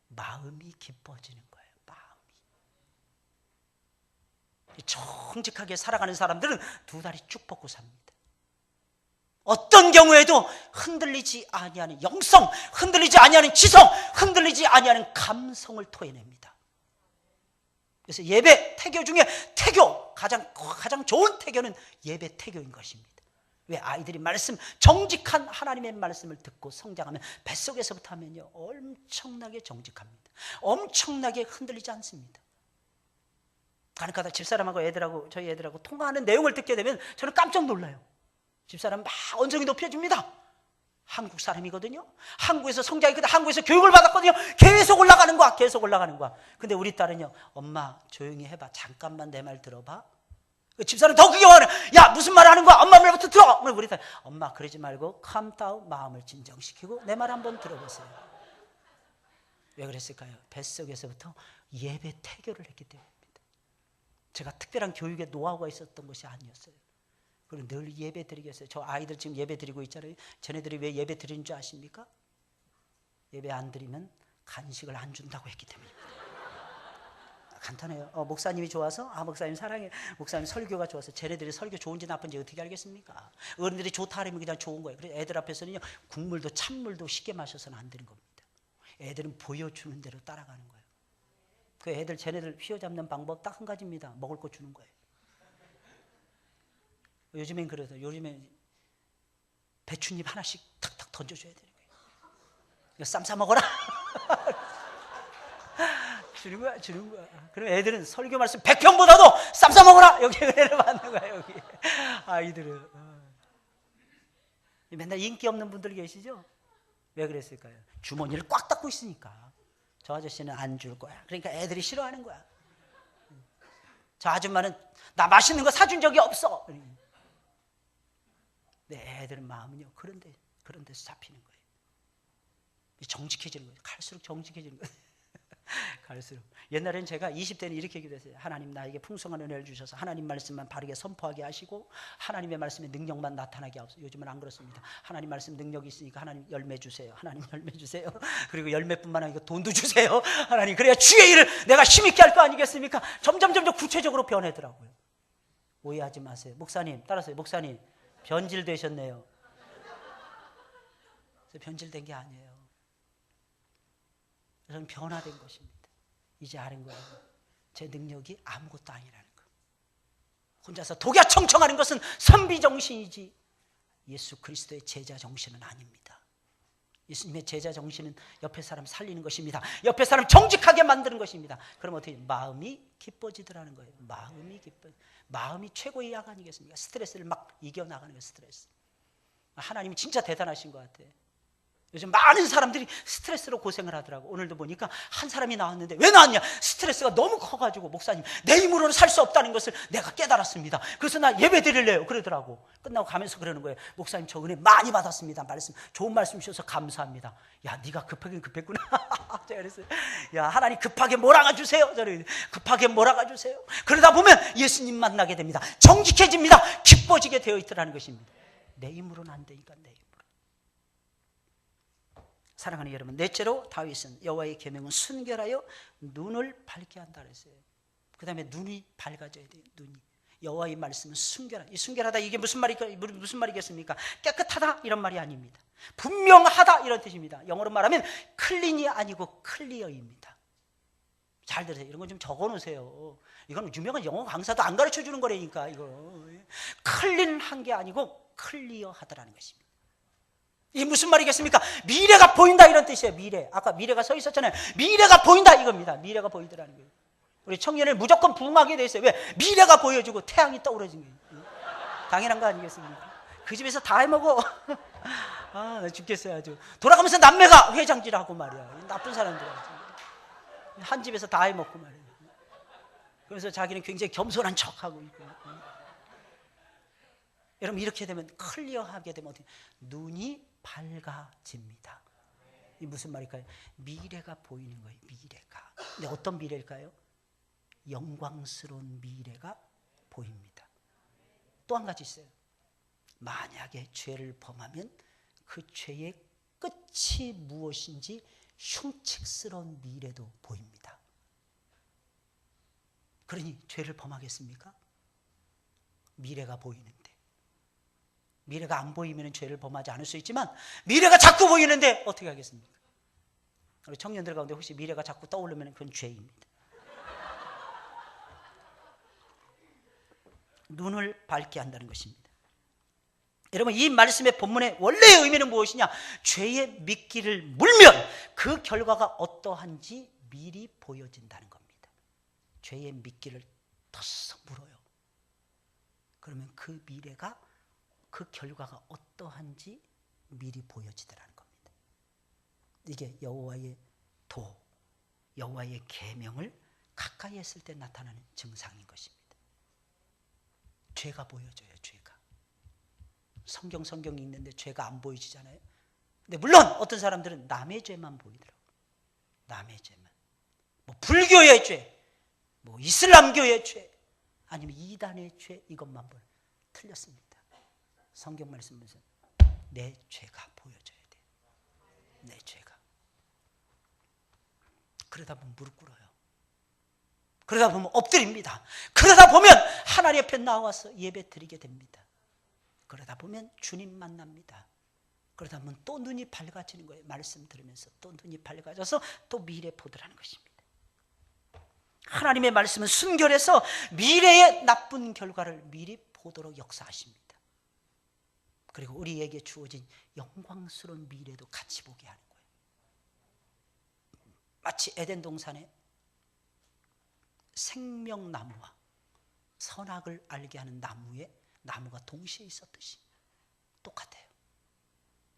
마음이 기뻐지는 거예요. 마음이. 정직하게 살아가는 사람들은 두 다리 쭉 뻗고 삽니다. 어떤 경우에도 흔들리지 아니하는 영성, 흔들리지 아니하는 지성, 흔들리지 아니하는 감성을 토해냅니다. 그래서 예배 태교 중에 가장 좋은 태교는 예배 태교인 것입니다. 왜? 아이들이 정직한 하나님의 말씀을 듣고 성장하면 뱃속에서부터 하면요 엄청나게 정직합니다. 엄청나게 흔들리지 않습니다. 가능하다 집사람하고 저희 애들하고 통화하는 내용을 듣게 되면 저는 깜짝 놀라요. 집사람 막 언성이 높여집니다. 한국 사람이거든요. 한국에서 성장했거든요. 한국에서 교육을 받았거든요. 계속 올라가는 거야. 근데 우리 딸은요, 엄마 조용히 해봐. 잠깐만 내 말 들어봐. 집사람 더 크게 화내. 야, 무슨 말 하는 거야? 엄마 말부터 들어. 우리 딸, 엄마 그러지 말고 캄다운, 마음을 진정시키고 내 말 한번 들어보세요. 왜 그랬을까요? 뱃속에서부터 예배 태교를 했기 때문입니다. 제가 특별한 교육의 노하우가 있었던 것이 아니었어요. 그리고 늘 예배 드리겠어요. 저 아이들 지금 예배 드리고 있잖아요. 쟤네들이 왜 예배 드리는 줄 아십니까? 예배 안 드리면 간식을 안 준다고 했기 때문입니다. 간단해요. 목사님이 좋아서? 목사님 사랑해. 목사님 설교가 좋아서. 쟤네들이 설교 좋은지 나쁜지 어떻게 알겠습니까? 어른들이 좋다 하면 그냥 좋은 거예요. 그래서 애들 앞에서는요, 국물도 찬물도 쉽게 마셔서는 안 되는 겁니다. 애들은 보여주는 대로 따라가는 거예요. 그 애들 쟤네들 휘어잡는 방법 딱 한 가지입니다. 먹을 거 주는 거예요. 요즘엔 그래서 배춧잎 하나씩 탁탁 던져줘야 되는 거예요. 이거 쌈 싸 먹어라. 주는 거야. 그럼 애들은 설교 말씀 100편보다도 쌈 싸 먹어라. 여기 은혜를 받는 거야. 여기 아이들은 맨날 인기 없는 분들 계시죠? 왜 그랬을까요? 주머니를 꽉 닫고 있으니까. 저 아저씨는 안 줄 거야. 그러니까 애들이 싫어하는 거야. 저 아줌마는 나 맛있는 거 사준 적이 없어. 내 애들은 마음은요 그런 데서 잡히는 거예요. 정직해지는 거예요. 갈수록 정직해지는 거예요. 갈수록. 옛날에는 제가 20대는 이렇게 기도했어요. 하나님 나에게 풍성한 은혜를 주셔서 하나님 말씀만 바르게 선포하게 하시고 하나님의 말씀의 능력만 나타나게 하옵소서. 요즘은 안 그렇습니다. 하나님 말씀 능력이 있으니까 하나님 열매 주세요. 하나님 열매 주세요. 그리고 열매뿐만 아니라 돈도 주세요. 하나님 그래야 주의 일을 내가 힘있게 할 거 아니겠습니까? 점점 구체적으로 변하더라고요. 오해하지 마세요. 목사님, 따라서요. 목사님, 변질되셨네요. 변질된 게 아니에요. 저는 변화된 것입니다. 이제 아는 거예요. 제 능력이 아무것도 아니라는 거. 혼자서 독야 청청하는 것은 선비 정신이지 예수 그리스도의 제자 정신은 아닙니다. 예수님의 제자 정신은 옆에 사람 살리는 것입니다. 옆에 사람 정직하게 만드는 것입니다. 그럼 어떻게 마음이 기뻐지더라는 거예요. 마음이 기뻐. 마음이 최고의 약 아니겠습니까? 스트레스를 막 이겨나가는 거예요. 스트레스. 하나님이 진짜 대단하신 것 같아요. 요즘 많은 사람들이 스트레스로 고생을 하더라고. 오늘도 보니까 한 사람이 나왔는데 왜 나왔냐? 스트레스가 너무 커가지고 목사님 내 힘으로는 살 수 없다는 것을 내가 깨달았습니다. 그래서 나 예배 드릴래요 그러더라고. 끝나고 가면서 그러는 거예요. 목사님 저 은혜 많이 받았습니다. 말씀 좋은 말씀 주셔서 감사합니다. 야 네가 급하긴 급했구나. 제가 그랬어요. 야 하나님 급하게 몰아가 주세요. 저는 급하게 몰아가 주세요. 그러다 보면 예수님 만나게 됩니다. 정직해집니다. 기뻐지게 되어 있더라는 것입니다. 내 힘으로는 안 되니까 내 힘. 사랑하는 여러분, 넷째로 다윗은 여호와의 계명은 순결하여 눈을 밝게 한다 그랬어요. 그 다음에 눈이 밝아져야 돼요. 눈이. 여호와의 말씀은 순결하다. 이 순결하다 이게 무슨 말이겠습니까? 깨끗하다 이런 말이 아닙니다. 분명하다 이런 뜻입니다. 영어로 말하면 클린이 아니고 클리어입니다. 잘 들으세요. 이런 건 좀 적어놓으세요. 이건 유명한 영어 강사도 안 가르쳐주는 거라니까. 이거 클린한 게 아니고 클리어하다라는 것입니다. 이게 무슨 말이겠습니까? 미래가 보인다 이런 뜻이에요. 미래. 아까 미래가 서 있었잖아요. 미래가 보인다 이겁니다. 미래가 보이더라는 거예요. 우리 청년을 무조건 부흥하게 돼 있어요. 왜? 미래가 보여지고 태양이 떠오르는 거예요. 당연한 거 아니겠습니까? 그 집에서 다 해먹어. 아, 나 죽겠어요 아주. 돌아가면서 남매가 회장질하고 말이야. 나쁜 사람들. 한 집에서 다 해먹고 말이야. 그래서 자기는 굉장히 겸손한 척하고 있고. 여러분 이렇게 되면 클리어하게 되면 어떻게? 눈이 밝아집니다. 이 무슨 말일까요? 미래가 보이는 거예요. 미래가. 근데 어떤 미래일까요? 영광스러운 미래가 보입니다. 또 한 가지 있어요. 만약에 죄를 범하면 그 죄의 끝이 무엇인지 흉측스러운 미래도 보입니다. 그러니 죄를 범하겠습니까? 미래가 보이는데. 미래가 안 보이면 죄를 범하지 않을 수 있지만 미래가 자꾸 보이는데 어떻게 하겠습니까? 우리 청년들 가운데 혹시 미래가 자꾸 떠오르면 그건 죄입니다. 눈을 밝게 한다는 것입니다. 여러분 이 말씀의 본문의 원래의 의미는 무엇이냐? 죄의 미끼를 물면 그 결과가 어떠한지 미리 보여진다는 겁니다. 죄의 미끼를 터서 물어요. 그러면 그 미래가 그 결과가 어떠한지 미리 보여지더라는 겁니다. 이게 여호와의 도, 여호와의 계명을 가까이 했을 때 나타나는 증상인 것입니다. 죄가 보여져요. 죄가. 성경 읽는데 죄가 안 보이지잖아요. 근데 물론 어떤 사람들은 남의 죄만 보이더라고요. 남의 죄만. 뭐 불교의 죄, 뭐 이슬람교의 죄, 아니면 이단의 죄 이것만 보여요. 틀렸습니다. 성경 말씀에서 내 죄가 보여져야 돼요. 내 죄가. 그러다 보면 무릎 꿇어요. 그러다 보면 엎드립니다. 그러다 보면 하나님 앞에 나와서 예배 드리게 됩니다. 그러다 보면 주님 만납니다. 그러다 보면 또 눈이 밝아지는 거예요. 말씀 들으면서 또 눈이 밝아져서 또 미래 보더라는 것입니다. 하나님의 말씀은 순결해서 미래의 나쁜 결과를 미리 보도록 역사하십니다. 그리고 우리에게 주어진 영광스러운 미래도 같이 보게 하는 거예요. 마치 에덴 동산에 생명나무와 선악을 알게 하는 나무가 동시에 있었듯이 똑같아요.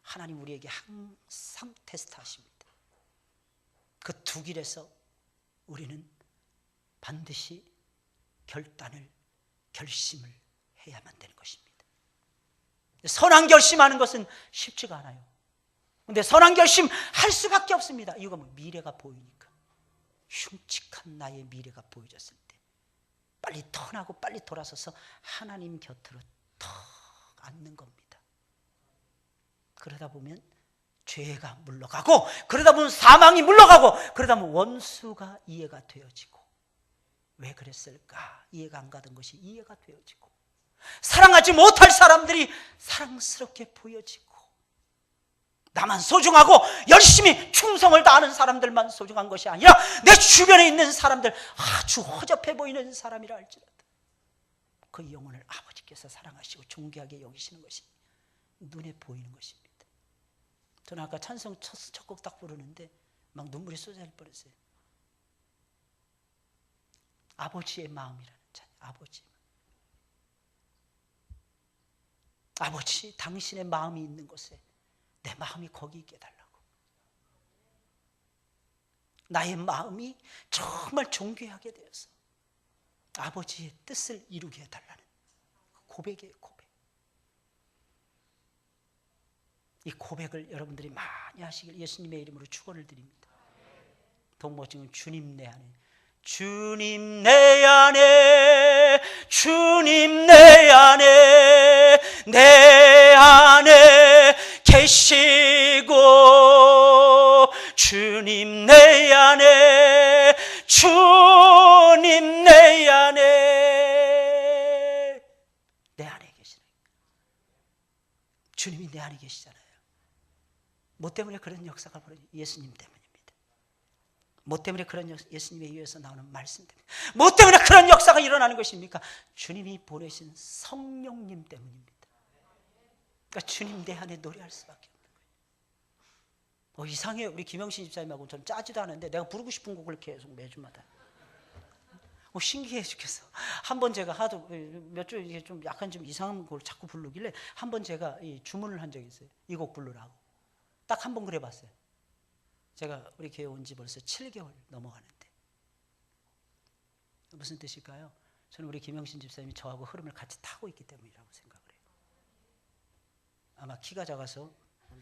하나님 우리에게 항상 테스트하십니다. 그 두 길에서 우리는 반드시 결심을 해야만 되는 것입니다. 선한 결심하는 것은 쉽지가 않아요. 그런데 선한 결심 할 수밖에 없습니다. 이유가 뭐? 미래가 보이니까. 흉측한 나의 미래가 보여졌을 때 빨리 턴하고 빨리 돌아서서 하나님 곁으로 턱 앉는 겁니다. 그러다 보면 죄가 물러가고, 그러다 보면 사망이 물러가고, 그러다 보면 원수가 이해가 되어지고, 왜 그랬을까? 이해가 안 가던 것이 이해가 되어지고, 사랑하지 못할 사람들이 사랑스럽게 보여지고, 나만 소중하고 열심히 충성을 다하는 사람들만 소중한 것이 아니라 내 주변에 있는 사람들, 아주 허접해 보이는 사람이라 할지라도 그 영혼을 아버지께서 사랑하시고 존귀하게 여기시는 것이 눈에 보이는 것입니다. 저는 아까 찬송 첫 곡 딱 부르는데 막 눈물이 쏟아질 뻔했어요. 아버지의 마음이라는 찬양. 아버지, 당신의 마음이 있는 곳에 내 마음이 거기 있게 해달라고. 나의 마음이 정말 존귀하게 되어서 아버지의 뜻을 이루게 해달라는 고백이에요. 고백. 이 고백을 여러분들이 많이 하시길 예수님의 이름으로 축원을 드립니다. 더 멋진 주님 내 안에, 주님 내 안에, 주님 내 안에, 내 안에 계시고, 주님 내 안에, 주님 내 안에, 내 안에 계시네. 주님이 내 안에 계시잖아요. 뭐 때문에 그런 역사가 벌어져요? 예수님 때문입니다. 뭐 때문에 그런 예수님에 의해서 나오는 말씀 때문에, 뭐 때문에 그런 역사가 일어나는 것입니까? 주님이 보내신 성령님 때문입니다. 그러니까 주님 내 안에 노래할 수밖에 없는 거예요. 이상해요. 우리 김영신 집사님하고 저는 짜지도 않은데 내가 부르고 싶은 곡을 계속 매주마다 신기해 죽겠어. 한번 제가 하도 몇 주 이게 좀 약간 좀 이상한 곡을 자꾸 부르길래 한번 제가 주문을 한 적이 있어요. 이 곡 부르라고. 딱 한 번 그래 봤어요. 제가 우리 교회 온 지 벌써 7개월 넘어가는데 무슨 뜻일까요? 저는 우리 김영신 집사님이 저하고 흐름을 같이 타고 있기 때문이라고 생각을 해요. 아마 키가 작아서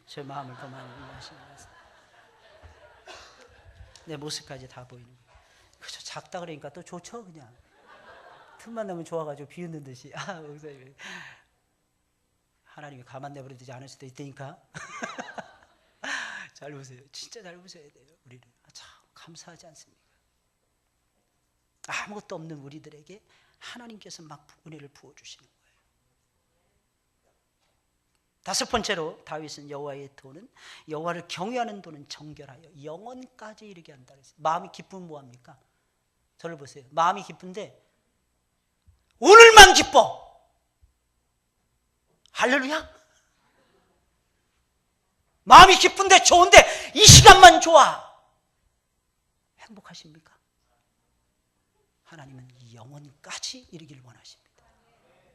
제 마음을 더 많이 이해하시는 것 같습니다. 내 모습까지 다 보이는 거예요. 그저 작다 그러니까 또 좋죠. 그냥 틈만 나면 좋아가지고 비웃는 듯이 목사님, 하나님이 가만 내버려두지 않을 수도 있다니까. 잘 보세요. 진짜 잘 보셔야 돼요. 우리는 참 감사하지 않습니까? 아무것도 없는 우리들에게 하나님께서 막 은혜를 부어주시는 거예요. 다섯 번째로 다윗은 여호와의 도는, 여호와를 경외하는 도는 정결하여 영원까지 이르게 한다 그랬어요. 마음이 기쁘면 뭐합니까? 저를 보세요. 마음이 기쁜데 오늘만 기뻐. 할렐루야. 마음이 기쁜데 좋은데 이 시간만 좋아. 행복하십니까? 하나님은 영원까지 이르기를 원하십니다.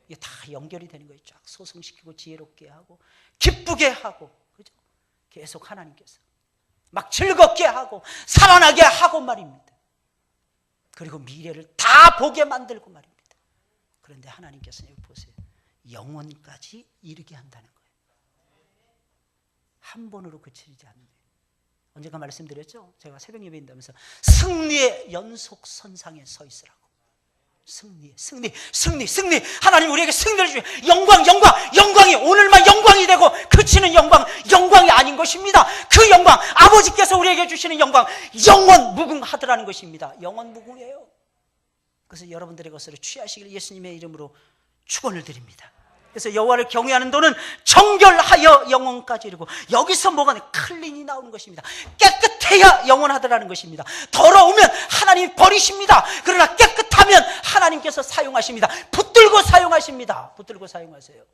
이게 다 연결이 되는 거예요. 쫙 소성시키고 지혜롭게 하고 기쁘게 하고, 그죠? 계속 하나님께서 막 즐겁게 하고 살아나게 하고 말입니다. 그리고 미래를 다 보게 만들고 말입니다. 그런데 하나님께서는 여기 보세요. 영원까지 이르게 한다는 거예요. 한 번으로 그치지 않는 거예요. 언젠가 말씀드렸죠? 제가 새벽 예배 인다면서 승리의 연속선상에 서 있으라고. 승리. 하나님 우리에게 승리를 주셔. 영광이 오늘만 영광이 되고 그치는 영광이 아닌 것입니다. 그 영광, 아버지께서 우리에게 주시는 영광, 영원 무궁하더라는 것입니다. 영원 무궁해요. 그래서 여러분들의 것으로 취하시길 예수님의 이름으로 축원을 드립니다. 그래서 여호와를 경외하는 도는 정결하여 영원까지 이르고, 여기서 뭐가 클린이 나오는 것입니다. 깨끗해야 영원하더라는 것입니다. 더러우면 하나님이 버리십니다. 그러나 깨끗하면 하나님께서 사용하십니다. 붙들고 사용하십니다. 붙들고 사용하세요.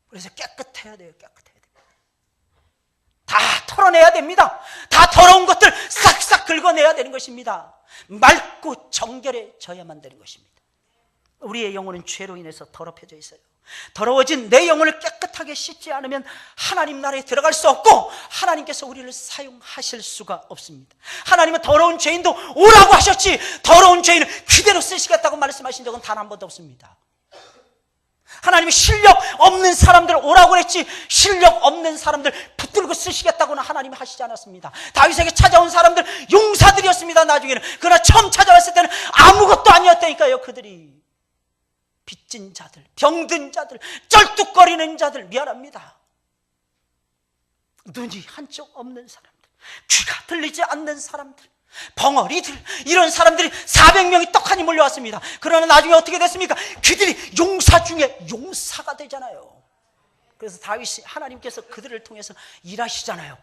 그래서 깨끗해야 돼요. 깨끗해야 됩니다. 다 털어내야 됩니다. 다 더러운 것들 싹싹 긁어내야 되는 것입니다. 맑고 정결해져야만 되는 것입니다. 우리의 영혼은 죄로 인해서 더럽혀져 있어요. 더러워진 내 영혼을 깨끗하게 씻지 않으면 하나님 나라에 들어갈 수 없고 하나님께서 우리를 사용하실 수가 없습니다. 하나님은 더러운 죄인도 오라고 하셨지 더러운 죄인을 그대로 쓰시겠다고 말씀하신 적은 단 한 번도 없습니다. 하나님이 실력 없는 사람들 오라고 그랬지 실력 없는 사람들 붙들고 쓰시겠다고는 하나님이 하시지 않았습니다. 다윗에게 찾아온 사람들 용사들이었습니다. 나중에는. 그러나 처음 찾아왔을 때는 아무것도 아니었다니까요. 그들이 빚진 자들, 병든 자들, 쩔뚝거리는 자들, 미안합니다. 눈이 한쪽 없는 사람들, 귀가 들리지 않는 사람들, 벙어리들, 이런 사람들이 400명이 떡하니 몰려왔습니다. 그러나 나중에 어떻게 됐습니까? 그들이 용사 중에 용사가 되잖아요. 그래서 다윗이, 하나님께서 그들을 통해서 일하시잖아요.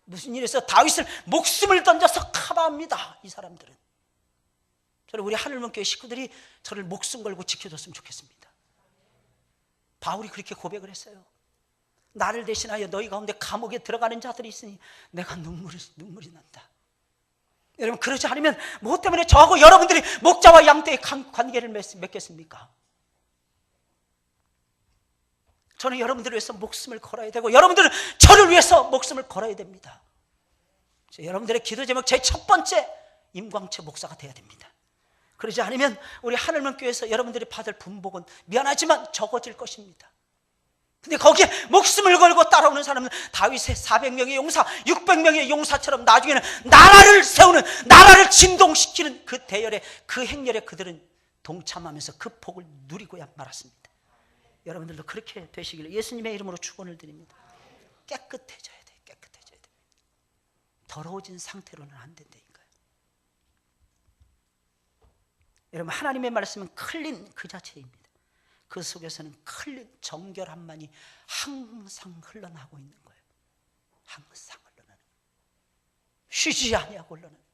무슨 일에서 다윗을 목숨을 던져서 커버합니다. 이 사람들은. 저는 우리 하늘문교회 식구들이 저를 목숨 걸고 지켜줬으면 좋겠습니다. 바울이 그렇게 고백을 했어요. 나를 대신하여 너희 가운데 감옥에 들어가는 자들이 있으니 내가 눈물이 난다. 여러분, 그러지 않으면 뭐 때문에 저하고 여러분들이 목자와 양떼의 관계를 맺겠습니까? 저는 여러분들을 위해서 목숨을 걸어야 되고 여러분들은 저를 위해서 목숨을 걸어야 됩니다. 여러분들의 기도 제목 제 첫 번째, 임광채 목사가 돼야 됩니다. 그러지 않으면 우리 하늘문교회에서 여러분들이 받을 분복은 미안하지만 적어질 것입니다. 근데 거기에 목숨을 걸고 따라오는 사람은 다윗의 400명의 용사, 600명의 용사처럼 나중에는 나라를 세우는, 나라를 진동시키는 그 대열에, 그 행렬에 그들은 동참하면서 그 복을 누리고야 말았습니다. 여러분들도 그렇게 되시기를 예수님의 이름으로 축원을 드립니다. 깨끗해져야 돼요. 깨끗해져야 돼요. 더러워진 상태로는 안 된다니까요. 여러분, 하나님의 말씀은 클린 그 자체입니다. 그 속에서는 클린 정결함만이 항상 흘러나고 있는 거예요. 항상 흘러나는 거예요. 쉬지 아니하고 흘러나는 거예요.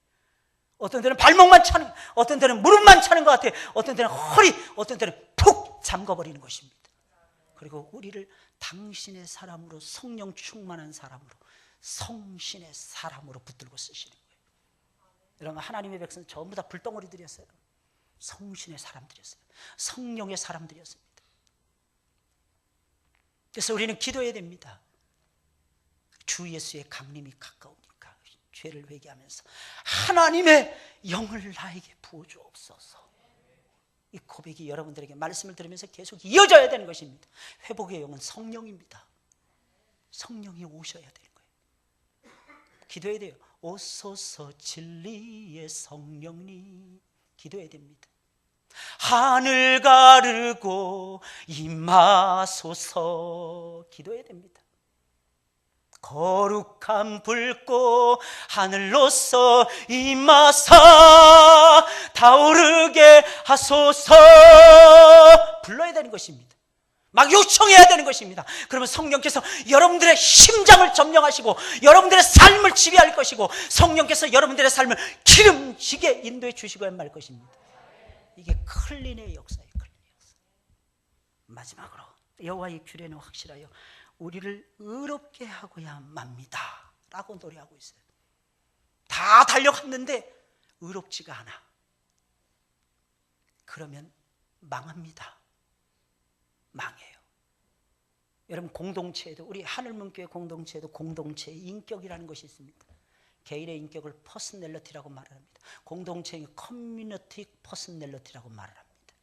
어떤 데는 발목만 차는, 어떤 데는 무릎만 차는 것 같아요. 어떤 데는 허리, 어떤 데는 푹 잠궈버리는 것입니다. 그리고 우리를 당신의 사람으로, 성령 충만한 사람으로, 성신의 사람으로 붙들고 쓰시는 거예요. 여러분, 하나님의 백성 전부 다 불덩어리들이었어요. 성신의 사람들이었어요. 성령의 사람들이었습니다. 그래서 우리는 기도해야 됩니다. 주 예수의 강림이 가까우니까 죄를 회개하면서 하나님의 영을 나에게 부어주옵소서. 이 고백이 여러분들에게 말씀을 들으면서 계속 이어져야 되는 것입니다. 회복의 영은 성령입니다. 성령이 오셔야 되는 거예요. 기도해야 돼요. 오소서 진리의 성령님. 기도해야 됩니다. 하늘 가르고 임하소서. 기도해야 됩니다. 거룩한 불꽃 하늘로서 임하사 타오르게 하소서. 불러야 되는 것입니다. 막 요청해야 되는 것입니다. 그러면 성령께서 여러분들의 심장을 점령하시고 여러분들의 삶을 지배할 것이고 성령께서 여러분들의 삶을 기름지게 인도해 주시고야 말 것입니다. 이게 클린의 역사예요. 클린의 역사. 마지막으로 여호와의 규례는 확실하여 우리를 의롭게 하고야 맙니다 라고 노래하고 있어요. 다 달려갔는데 의롭지가 않아. 그러면 망합니다. 망해요. 여러분, 공동체에도, 우리 하늘문교회 공동체에도 공동체의 인격이라는 것이 있습니다. 개인의 인격을 퍼스널리티라고 말을 합니다. 공동체의 커뮤니티 퍼스널리티라고 말을 합니다.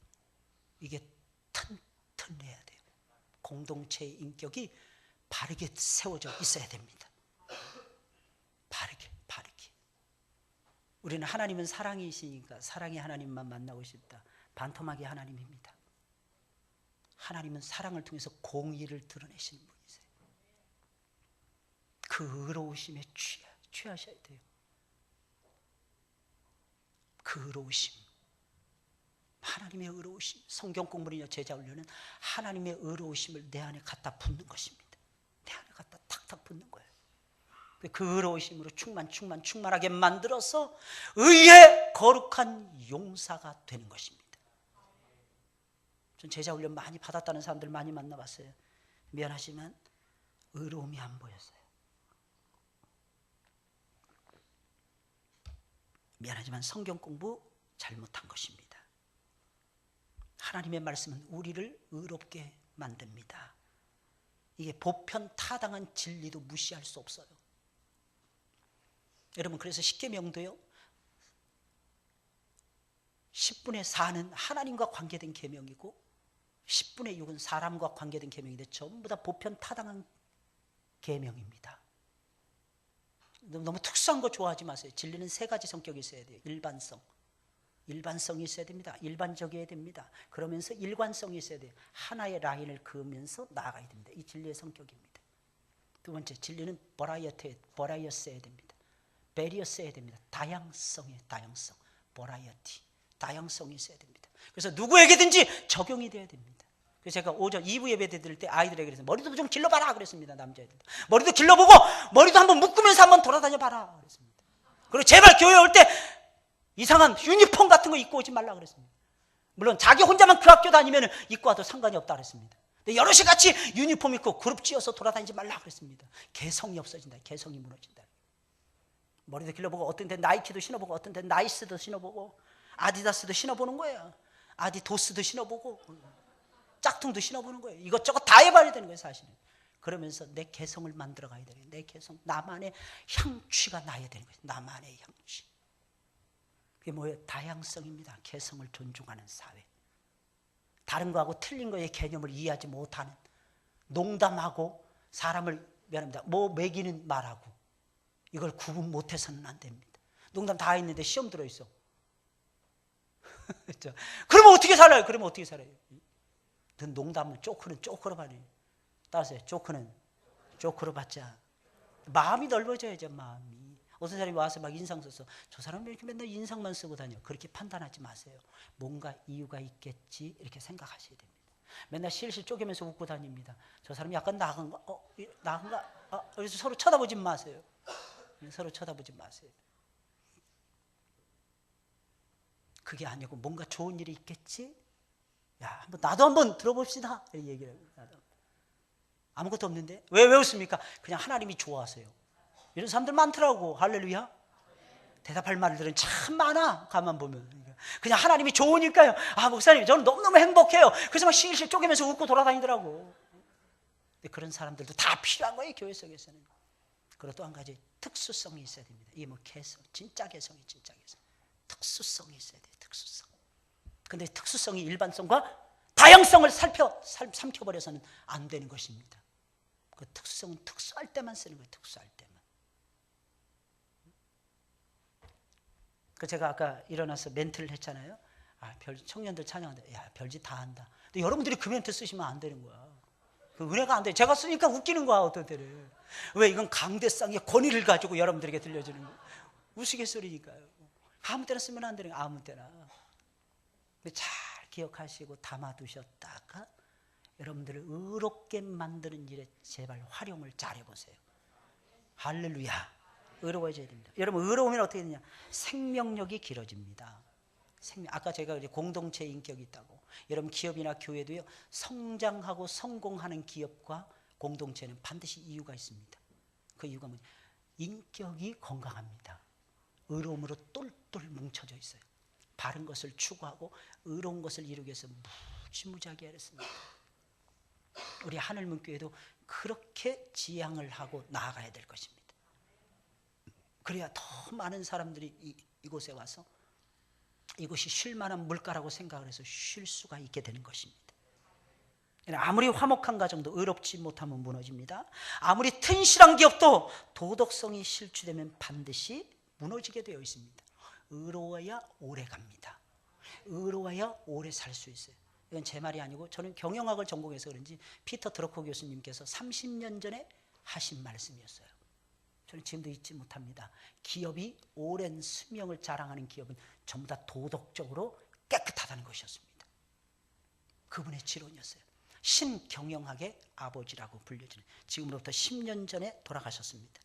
이게 튼튼해야 돼요. 공동체의 인격이 바르게 세워져 있어야 됩니다. 바르게. 우리는 하나님은 사랑이시니까 사랑의 하나님만 만나고 싶다. 반토막이 하나님입니다. 하나님은 사랑을 통해서 공의를 드러내시는 분이세요. 그 의로우심에 취하셔야 돼요. 그 의로우심, 하나님의 의로우심. 성경 공부는요, 제자 훈련은 하나님의 의로우심을 내 안에 갖다 붓는 것입니다. 내 안에 갖다 탁탁 붓는 거예요. 그 의로우심으로 충만하게 만들어서 의의 거룩한 용사가 되는 것입니다. 전 제자 훈련 많이 받았다는 사람들 많이 만나봤어요. 미안하지만 의로움이 안 보였어요. 미안하지만 성경 공부 잘못한 것입니다. 하나님의 말씀은 우리를 의롭게 만듭니다. 이게 보편 타당한 진리도 무시할 수 없어요. 여러분, 그래서 십계명도요, 10분의 4는 하나님과 관계된 계명이고 10분의 6은 사람과 관계된 계명인데 전부 다 보편 타당한 계명입니다. 너무 특수한 거 좋아하지 마세요. 진리는 세 가지 성격이 있어야 돼요. 일반성이 있어야 됩니다. 일반적이어야 됩니다. 그러면서 일관성이 있어야 돼요. 하나의 라인을 그으면서 나아가야 됩니다. 이 진리의 성격입니다. 두 번째, 진리는 버라이어스해야 됩니다. 배리어 써야 됩니다. 다양성이에요. 다양성. 버라이어티. 다양성이 있어야 됩니다. 그래서 누구에게든지 적용이 돼야 됩니다. 그래서 제가 오전 2부 예배 드릴 때 아이들에게 그래서 머리도 좀 길러봐라 그랬습니다. 남자애들. 머리도 길러보고 머리도 한번 묶으면서 한번 돌아다녀봐라 그랬습니다. 그리고 제발 교회 올 때 이상한 유니폼 같은 거 입고 오지 말라 그랬습니다. 물론 자기 혼자만 그 학교 다니면 입고 와도 상관이 없다 그랬습니다. 근데 여럿이 같이 유니폼 입고 그룹 지어서 돌아다니지 말라 그랬습니다. 개성이 없어진다. 개성이 무너진다. 머리도 길러보고 어떤 데 나이키도 신어보고 어떤 데 나이스도 신어보고 아디다스도 신어보는 거예요. 아디도스도 신어보고 짝퉁도 신어보는 거예요. 이것저것 다 해봐야 되는 거예요. 사실은. 그러면서 내 개성을 만들어 가야 되는 거예요. 내 개성, 나만의 향취가 나야 되는 거예요. 나만의 향취. 그게 뭐예요? 다양성입니다. 개성을 존중하는 사회. 다른 거하고 틀린 거의 개념을 이해하지 못하는, 농담하고 사람을 미안합니다. 뭐 매기는 말하고 이걸 구분 못해서는 안 됩니다. 농담 다 했는데 시험 들어있어. 그러면 어떻게 살아요? 그러면 어떻게 살아요? 농담은 쪼크는 쪼크로 받아요. 따라서 쪼크는 쪼크로 받자. 마음이 넓어져야죠. 마음이. 어떤 사람이 와서 막 인상 써서 저 사람은 이렇게 맨날 인상만 쓰고 다녀. 그렇게 판단하지 마세요. 뭔가 이유가 있겠지 이렇게 생각하셔야 됩니다. 맨날 실실 쪼개면서 웃고 다닙니다. 저 사람이 약간 나간가? 나간가? 그래서 서로 쳐다보지 마세요. 서로 쳐다보지 마세요. 그게 아니고 뭔가 좋은 일이 있겠지? 야, 나도 한번 들어봅시다. 이렇게 얘기를 해요. 아무것도 없는데? 왜 웃습니까? 그냥 하나님이 좋아하세요. 이런 사람들 많더라고. 할렐루야. 대답할 말들은 참 많아. 가만 보면. 그냥 하나님이 좋으니까요. 아, 목사님, 저는 너무너무 행복해요. 그래서 막 실실 쪼개면서 웃고 돌아다니더라고. 근데 그런 사람들도 다 필요한 거예요. 교회 속에서는. 그리고 또 한 가지 특수성이 있어야 됩니다. 이게 뭐 개성, 진짜 개성이 진짜 개성. 특수성이 있어야 돼요. 특수성. 근데 특수성이 일반성과 다양성을 삼켜버려서는 안 되는 것입니다. 그 특수성은 특수할 때만 쓰는 거예요. 특수할 때만. 그 제가 아까 일어나서 멘트를 했잖아요. 청년들 찬양한다. 야, 별짓 다 한다. 근데 여러분들이 그 멘트 쓰시면 안 되는 거야. 그 은혜가 안 돼. 제가 쓰니까 웃기는 거야, 어떤 때는. 왜? 이건 강대상의 권위를 가지고 여러분들에게 들려주는 거예요. 우스갯소리니까요. 아무 때나 쓰면 안 되는 거예요. 아무 때나. 잘 기억하시고 담아두셨다가 여러분들을 의롭게 만드는 일에 제발 활용을 잘 해보세요. 할렐루야. 의로워져야 됩니다. 여러분, 의로우면 어떻게 되냐? 생명력이 길어집니다. 아까 제가 공동체 인격이 있다고. 여러분, 기업이나 교회도요, 성장하고 성공하는 기업과 공동체는 반드시 이유가 있습니다. 그 이유가 뭐냐? 인격이 건강합니다. 의로움으로 똘똘 뭉쳐져 있어요. 바른 것을 추구하고 의로운 것을 이루기 위해서 무지무지하게 애쓰습니다. 우리 하늘문교회도 그렇게 지향을 하고 나아가야 될 것입니다. 그래야 더 많은 사람들이 이곳에 와서 이곳이 쉴 만한 물가라고 생각을 해서 쉴 수가 있게 되는 것입니다. 아무리 화목한 가정도 의롭지 못하면 무너집니다. 아무리 튼실한 기업도 도덕성이 실추되면 반드시 무너지게 되어 있습니다. 의로워야 오래 갑니다. 의로워야 오래 살 수 있어요. 이건 제 말이 아니고 저는 경영학을 전공해서 그런지 피터 드러커 교수님께서 30년 전에 하신 말씀이었어요. 저는 지금도 잊지 못합니다. 기업이 오랜 수명을 자랑하는 기업은 전부 다 도덕적으로 깨끗하다는 것이었습니다. 그분의 지론이었어요. 신경영학의 아버지라고 불려지는, 지금으로부터 10년 전에 돌아가셨습니다.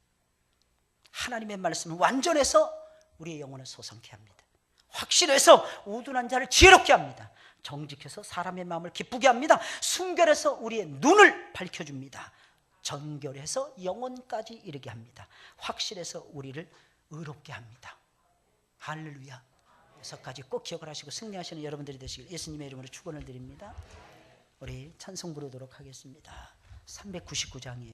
하나님의 말씀은 완전해서 우리의 영혼을 소성케 합니다. 확실해서 우둔한 자를 지혜롭게 합니다. 정직해서 사람의 마음을 기쁘게 합니다. 순결해서 우리의 눈을 밝혀줍니다. 정결해서 영혼까지 이르게 합니다. 확실해서 우리를 의롭게 합니다. 할렐루야. 6가지 꼭 기억을 하시고 승리하시는 여러분들이 되시길 예수님의 이름으로 축원을 드립니다. 우리 찬송 부르도록 하겠습니다. 399장이에요.